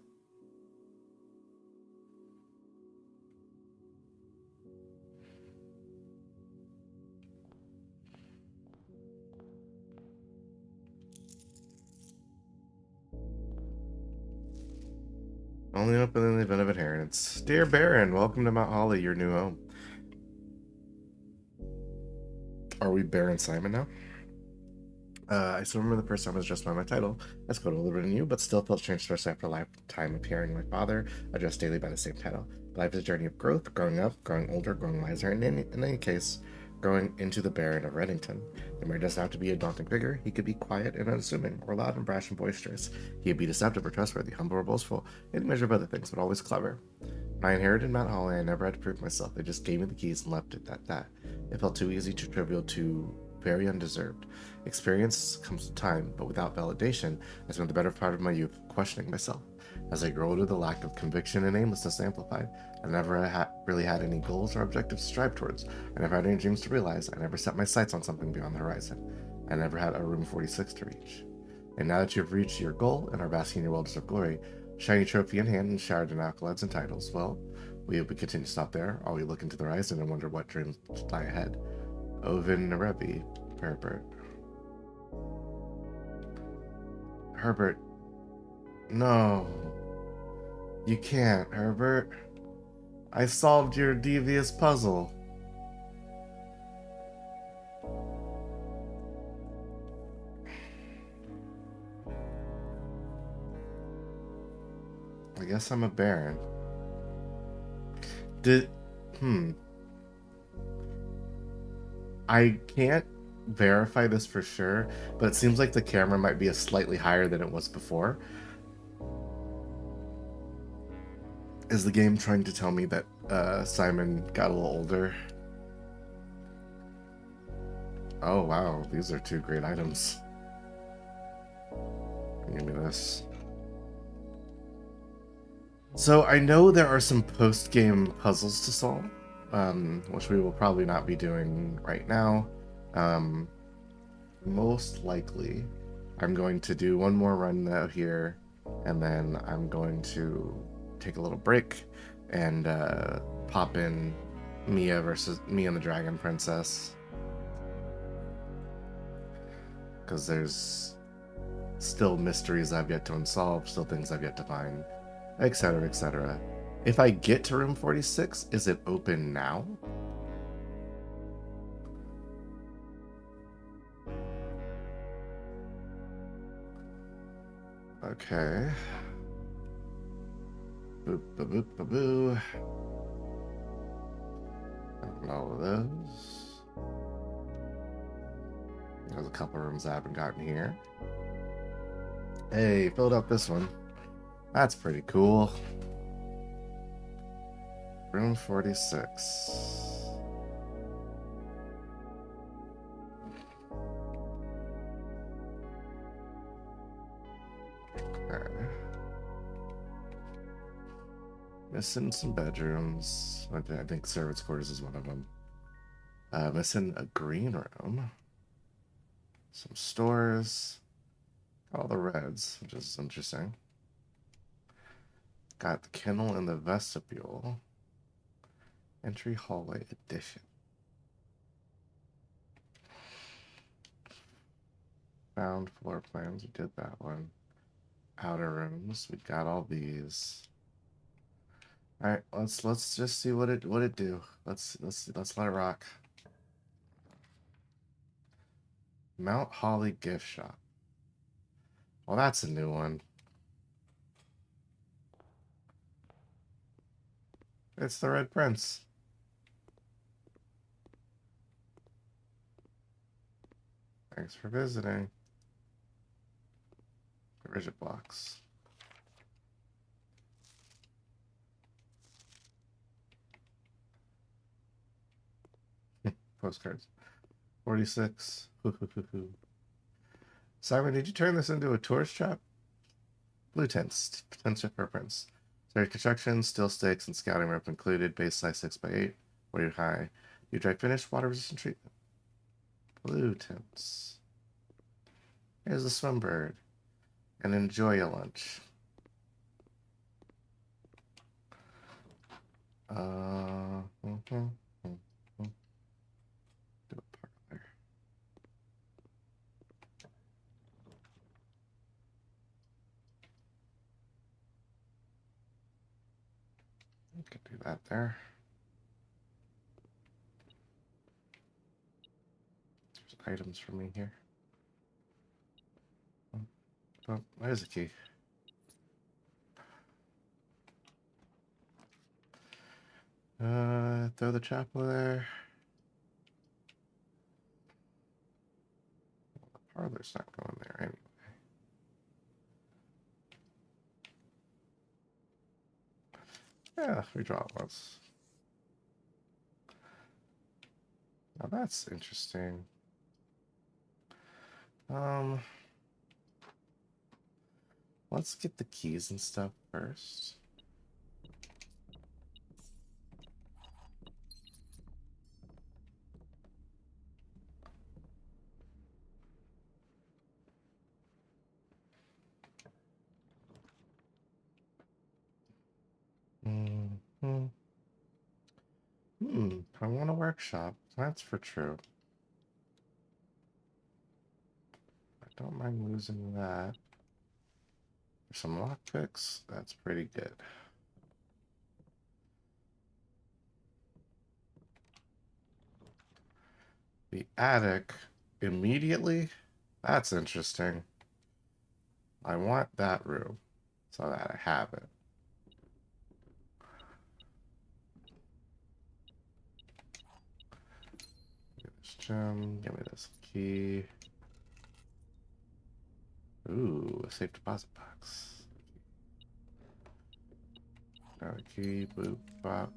Only open in the event of inheritance. Dear Baron, welcome to Mount Holly, your new home. Are we Baron Simon now? I still remember the first time I was addressed by my title. I spoke older than you, but still felt strange to us after a lifetime of hearing my father addressed daily by the same title. Life is a journey of growth, growing up, growing older, growing wiser, and in any case, growing into the Baron of Reddington. The mayor doesn't have to be a daunting figure. He could be quiet and unassuming, or loud and brash and boisterous. He could be deceptive or trustworthy, humble or boastful, any measure of other things, but always clever. When I inherited Mount Holly, I never had to prove myself. They just gave me the keys and left it at that. It felt too easy, too trivial, too very undeserved. Experience comes with time, but without validation, I spent the better part of my youth questioning myself. As I grew older, the lack of conviction and aimlessness amplified. I never really had any goals or objectives to strive towards. I never had any dreams to realize. I never set my sights on something beyond the horizon. I never had a room 46 to reach. And now that you've reached your goal and are basking in your well-deserved glory, shiny trophy in hand and showered in accolades and titles, well, we continue to stop there, or we look into the horizon and wonder what dreams lie ahead. Oven Narebi, Herbert. Herbert. No. You can't, Herbert. I solved your devious puzzle. I guess I'm a Baron. I can't verify this for sure, but it seems like the camera might be slightly higher than it was before. Is the game trying to tell me that Simon got a little older? Oh wow, these are two great items. Give me this. So I know there are some post-game puzzles to solve, which we will probably not be doing right now. Most likely, I'm going to do one more run out here, and then I'm going to take a little break and pop in Mia and the Dragon Princess, because there's still mysteries I've yet to unsolve, still things I've yet to find, etc., etc. If I get to room 46, is it open now? Okay. Boop, ba boop, ba boo. All of those. There's a couple rooms I haven't gotten here. Hey, filled up this one. That's pretty cool. Room 46. Okay. Missing some bedrooms. I think servants' quarters is one of them. Missing a green room. Some stores. All the reds, which is interesting. Got the kennel in the vestibule. Entry hallway addition. Found floor plans. We did that one. Outer rooms. We got all these. All right, let's just see what it do. Let's let it rock. Mount Holly gift shop. Well, that's a new one. It's the Red Prince. Thanks for visiting. Rigid blocks. Postcards. 46. Simon, did you turn this into a tourist trap? Blue tents. Tents for prints. Sorry, construction, steel stakes, and scouting rope included. Base size 6x8. Warrior high. You dry finish, water resistant treatment. Blue tents. Here's a swim bird. And enjoy your lunch. Do a parlor. You can do that there. There's items for me here. Oh, there's a key. Throw the chapel there. The parlor's not going there anyway. Yeah, we draw it once. Now that's interesting. Let's get the keys and stuff first. I want a workshop. That's for true. I don't mind losing that. For some lockpicks, that's pretty good. The attic immediately? That's interesting. I want that room so that I have it. Give me this gem, give me this key. Ooh, a safe deposit box. Got a key, boop, bop.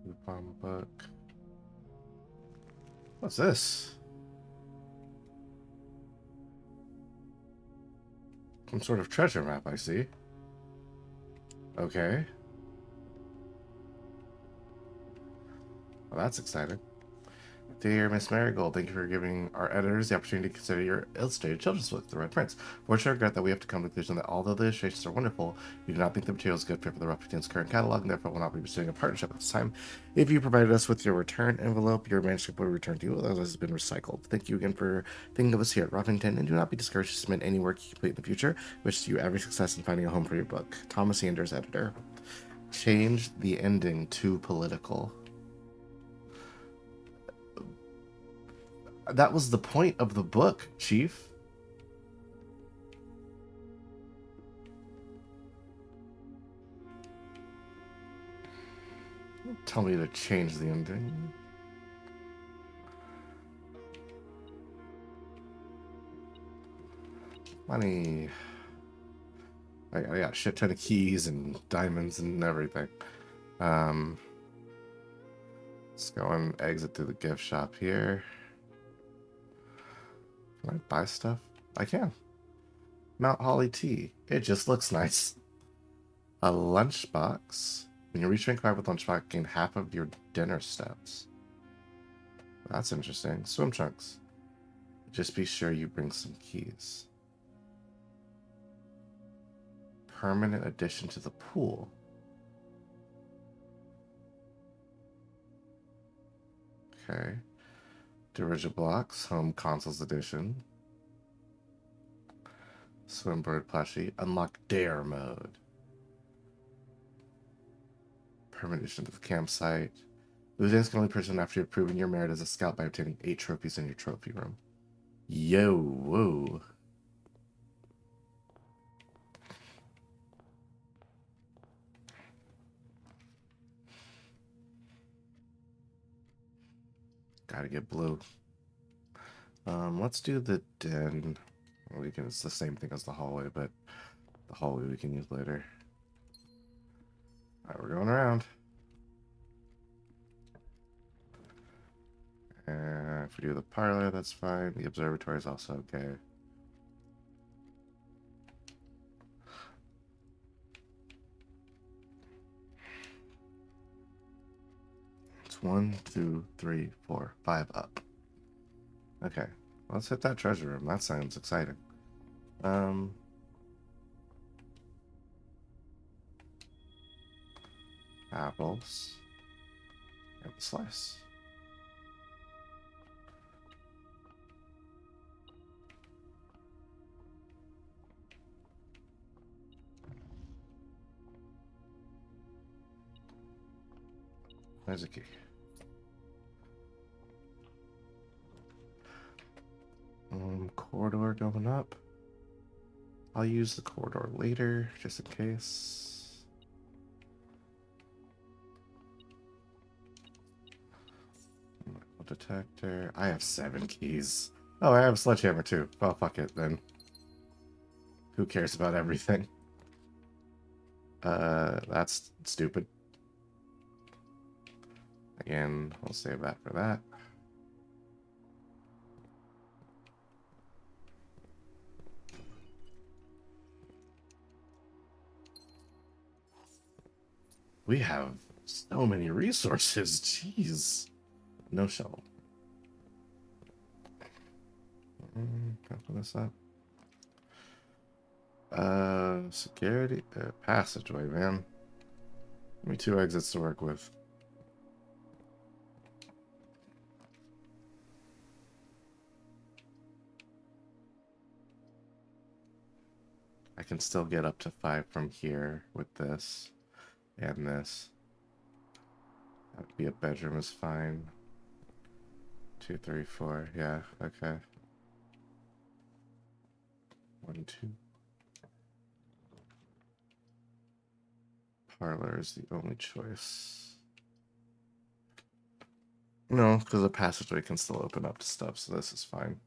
Coupon book. What's this? Some sort of treasure map, I see. Okay. Well, that's exciting. Dear Miss Marigold, thank you for giving our editors the opportunity to consider your illustrated children's book, The Red Prince. Fortunately, I regret that we have to come to the conclusion that although the illustrations are wonderful, we do not think the material is good fit for the Rough Teens' current catalog, and therefore will not be pursuing a partnership at this time. If you provided us with your return envelope, your manuscript will be returned to you, otherwise it has been recycled. Thank you again for thinking of us here at Ruffington, and do not be discouraged to submit any work you complete in the future. Wish you every success in finding a home for your book. Thomas Sanders, editor. Change the ending to political. That was the point of the book, Chief. Don't tell me to change the ending. Money. I got a shit ton of keys and diamonds and everything. Let's go and exit through the gift shop here. Can I buy stuff? I can. Mount Holly tea. It just looks nice. A lunchbox. When you reach rank 5 with lunchbox, gain half of your dinner steps. That's interesting. Swim trunks. Just be sure you bring some keys. Permanent addition to the pool. Okay. Dirigible blocks, home consoles edition. Swimbird plushie. Unlock dare mode. Permanent addition to the campsite. Losing can only person after you've proven your merit as a scout by obtaining 8 trophies in your trophy room. Yo, whoa. Gotta get blue. Let's do the den. We can. It's the same thing as the hallway, but the hallway we can use later. All right, we're going around. And if we do the parlor, that's fine. The observatory is also okay. It's 1, 2, 3, 4, 5 up. Okay, let's hit that treasure room. That sounds exciting. Apples and slice. There's a key. Corridor going up. I'll use the corridor later, just in case. Metal detector. I have 7 keys. Oh, I have a sledgehammer too. Well, fuck it then. Who cares about everything? That's stupid. Again, we'll save that for that. We have so many resources. Jeez. No shovel. Can I put this up? Security passageway, man. Give me 2 exits to work with. I can still get up to 5 from here with this and this. That would be a bedroom is fine. 2, 3, 4. Yeah, okay. 1, 2. Parlor is the only choice. No, because the passageway can still open up to stuff, so this is fine.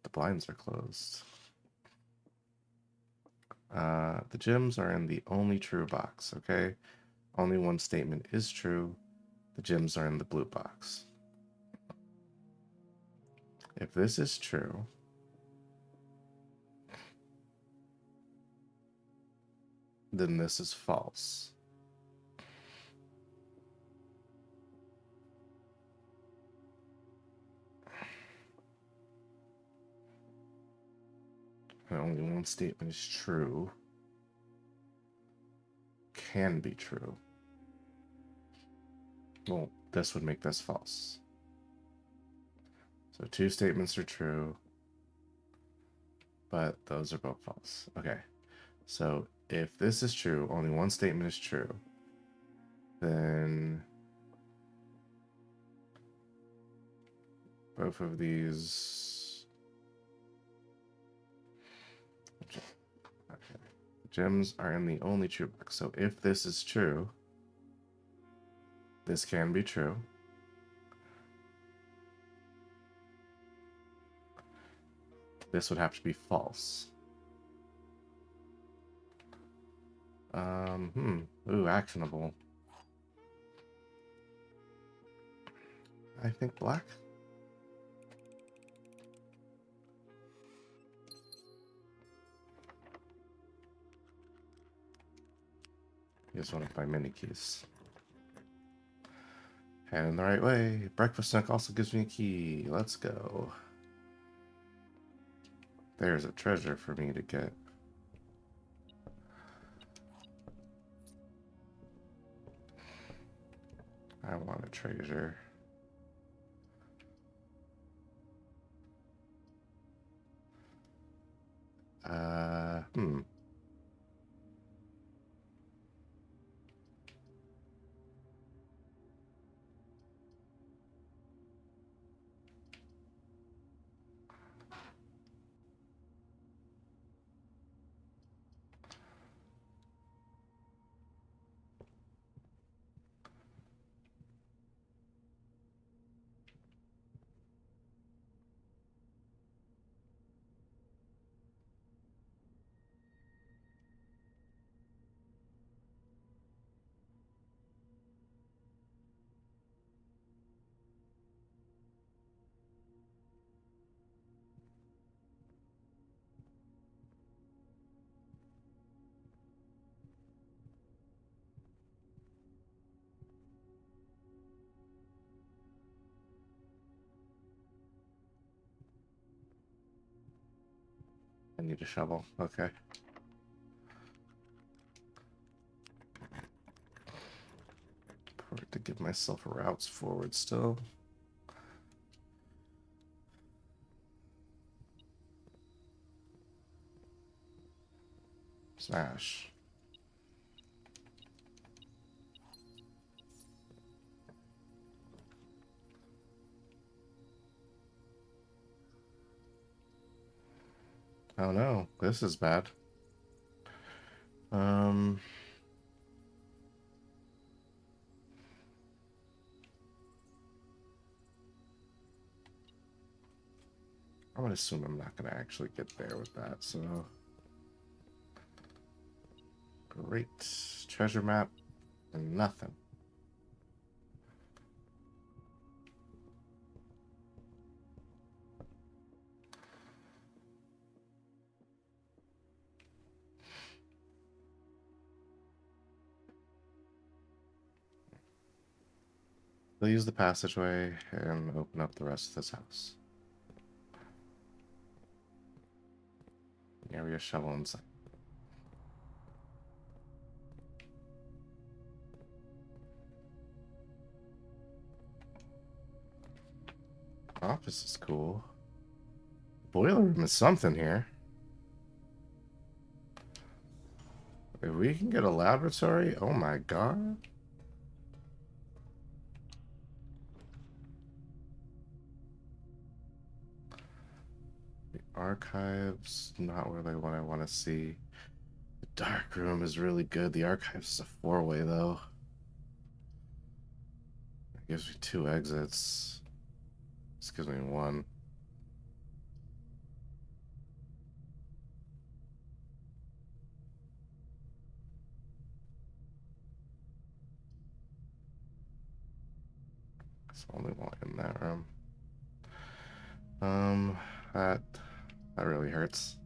The blinds are closed. The gems are in the only true box, okay? Only one statement is true. The gems are in the blue box. If this is true, then this is false. And only one statement is true. Can be true. Well, this would make this false. So 2 statements are true, but those are both false. Okay. So if this is true, only one statement is true, then both of these. Okay. The gems are in the only true box. So if this is true, this can be true. This would have to be false. Ooh, actionable. I think black. Here's one of my mini keys. Heading the right way. Breakfast nook also gives me a key. Let's go. There's a treasure for me to get. I want a treasure. Hmm. I need a shovel. Okay. Perfect to give myself routes forward still. Smash. Oh no, this is bad. I'm gonna assume I'm not gonna actually get there with that, so great. Treasure map and nothing. They'll use the passageway and open up the rest of this house. Area shovel inside. Office is cool. Boiler room is something here. If we can get a laboratory, oh my god. The archives, not really what I want to see. The dark room is really good. The archives is a 4-way though. It gives me 2 exits. This gives me 1. It's only one in that room. That really hurts.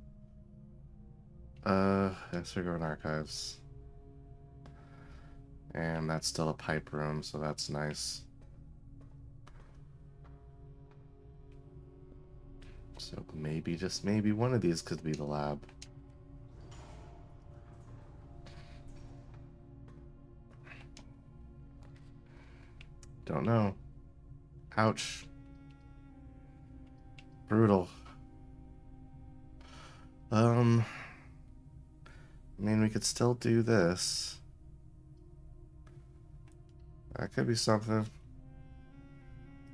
Yes, we're going archives. And that's still a pipe room, so that's nice. So maybe, just maybe, one of these could be the lab. Don't know. Ouch. Brutal. I mean, we could still do this. That could be something.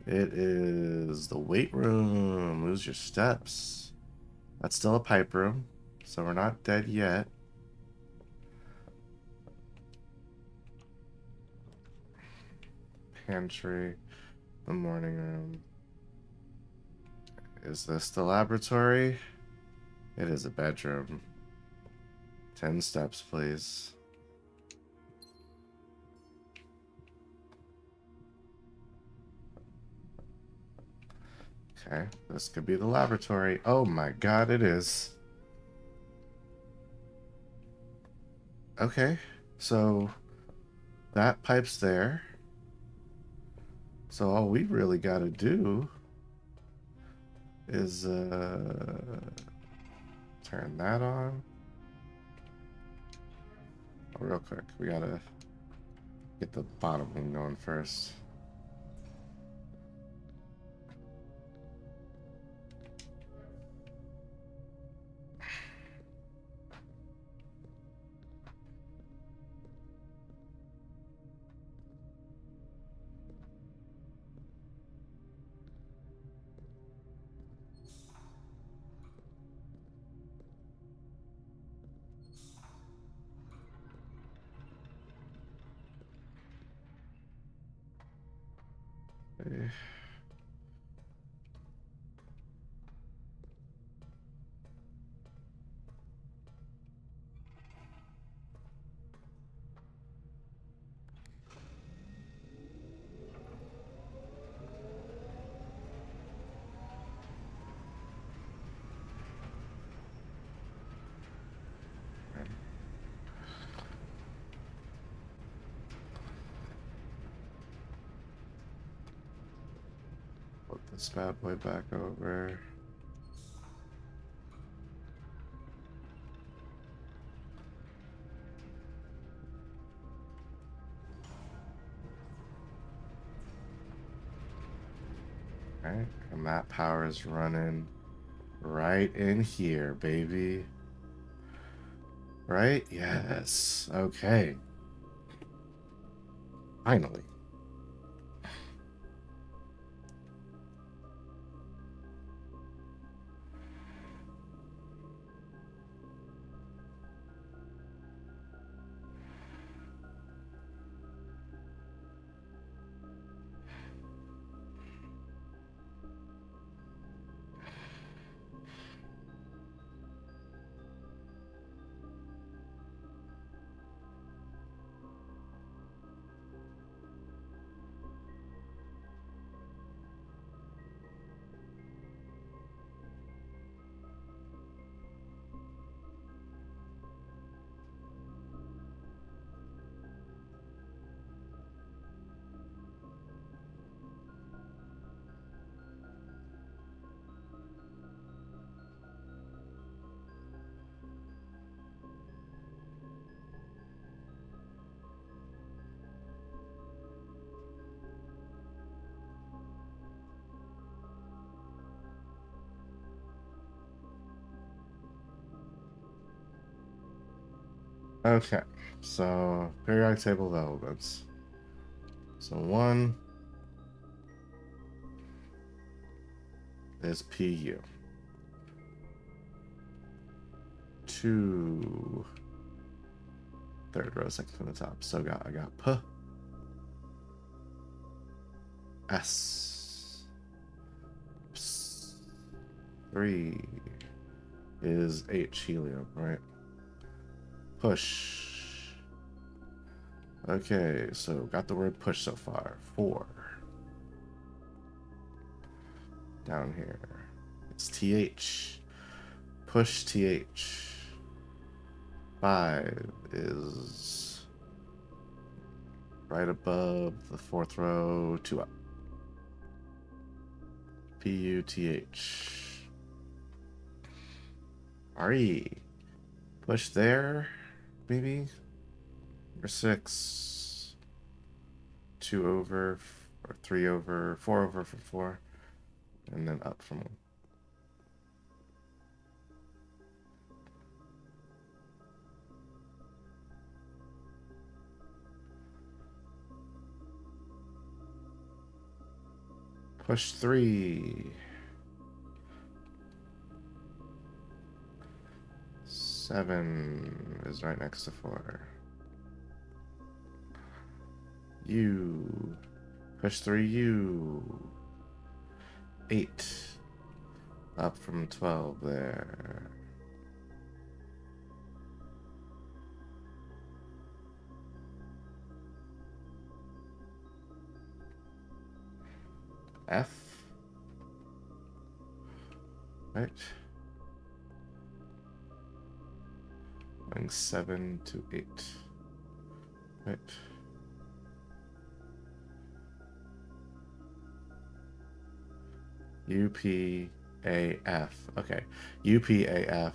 It is the weight room. Lose your steps. That's still a pipe room, so we're not dead yet. Pantry. The morning room. Is this the laboratory? It is a bedroom. 10 steps, please. Okay, this could be the laboratory. Oh my god, it is. Okay, so that pipe's there. So all we really got to do is turn that on. Oh, real quick, we gotta get the bottom one going first. Eh. Put this bad boy back over. Alright, and that power is running right in here, baby. Right? Yes. Okay. Finally. Okay, so periodic table of elements. So 1 is Pu. 2, third row, second from the top. So I got P, S. 3 is H, helium, right? Push. Okay, so got the word push so far. 4. Down here. It's TH. Push TH. 5 is right above the 4th row, 2 up. PUTH. RE. Push there, maybe? Number 6. 2 over, or 3 over, 4 over for 4. And then up from 1. Push 3. 7 is right next to 4. U. Push 3 U. 8. Up from 12 there. F. Right. Going 7 to 8. Right. UPAF. Okay. UPAF.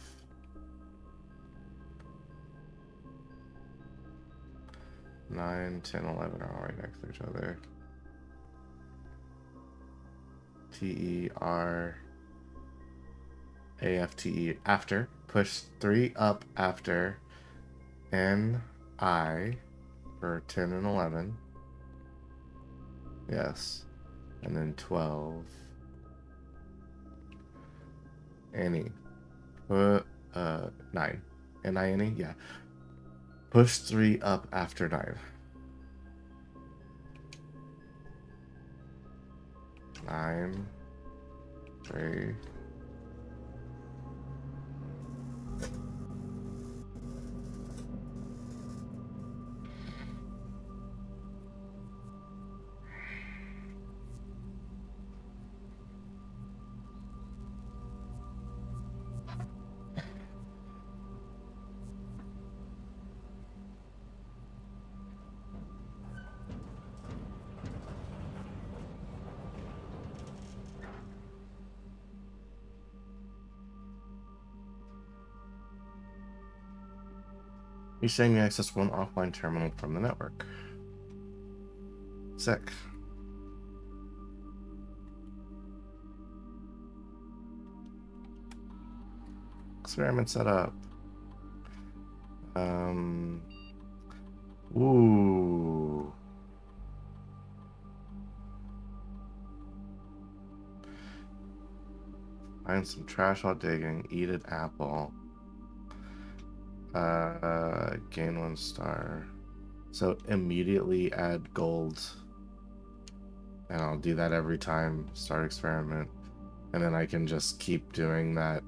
9, 10, 11 are all right next to each other. TER. AFTE after. Push 3 up after NI for 10 and 11. Yes. And then 12. Annie. 9. NINE? Yeah. Push 3 up after 9. 9. 3. He's saying we access one offline terminal from the network. Sick. experiment set up. Ooh. Find some trash while digging. Eat an apple. Gain 1 star. So immediately add gold. And I'll do that every time. Start experiment. And then I can just keep doing that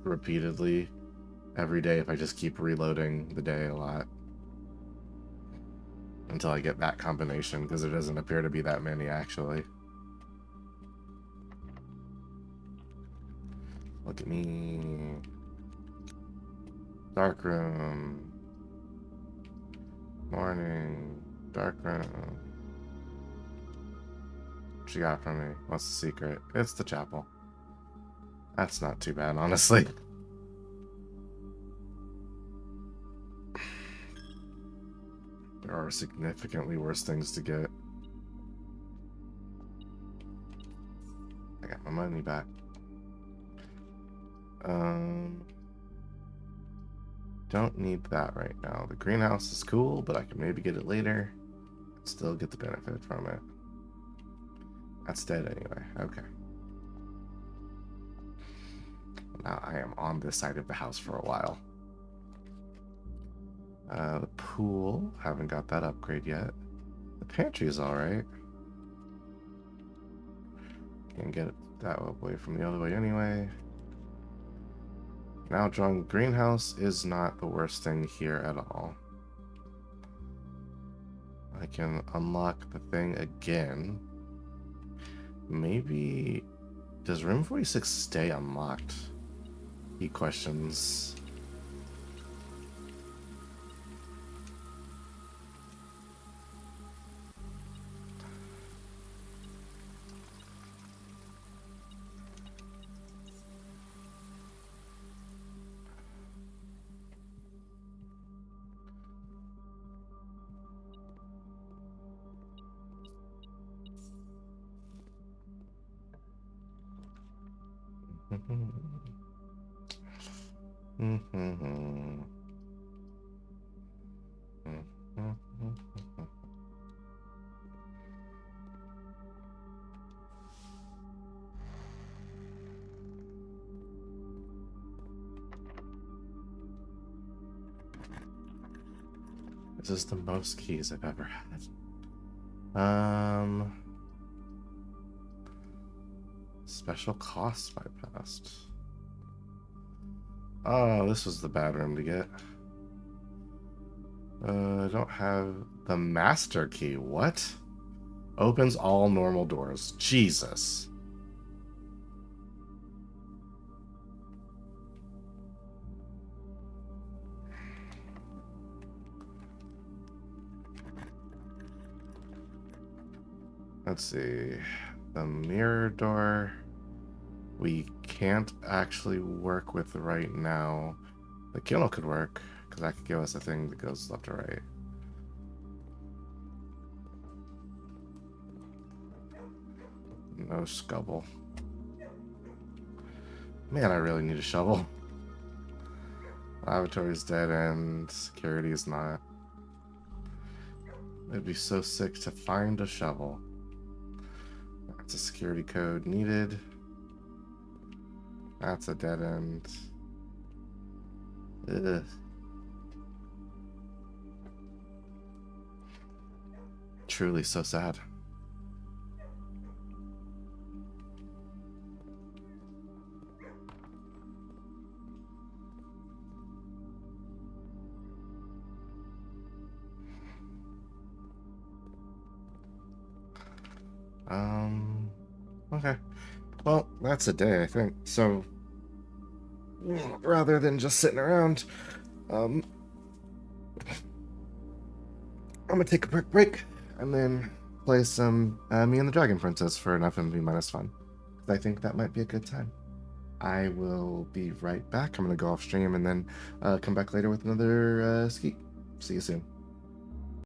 repeatedly every day if I just keep reloading the day a lot. Until I get that combination, because there doesn't appear to be that many actually. Look at me. Dark room. Morning. Dark room. What you got from me? What's the secret? It's the chapel. That's not too bad, honestly. There are significantly worse things to get. I got my money back. Don't need that right now. The greenhouse is cool, but I can maybe get it later. Still get the benefit from it. That's dead anyway. Okay. Now I am on this side of the house for a while. The pool, haven't got that upgrade yet. The pantry is alright. Can't get it that way from the other way anyway. Now drawing greenhouse is not the worst thing here at all. I can unlock the thing again. Maybe... Does room 46 stay unlocked? He questions. This is the most keys I've ever had. Special cost bypassed. Oh, this was the bad room to get. I don't have the master key. What? Opens all normal doors. Jesus. Let's see. The mirror door we can't actually work with right now. The kennel could work, because that could give us a thing that goes left or right. No scubble. Man, I really need a shovel. Lavatory's dead end. Security is not. It'd be so sick to find a shovel. That's a security code needed. That's a dead end. Ugh. Truly so sad. Okay. Well, that's a day, I think. So, rather than just sitting around, I'm gonna take a quick break and then play some Me and the Dragon Princess for an FMV minus fun. I think that might be a good time. I will be right back. I'm gonna go off stream and then come back later with another ski. See you soon.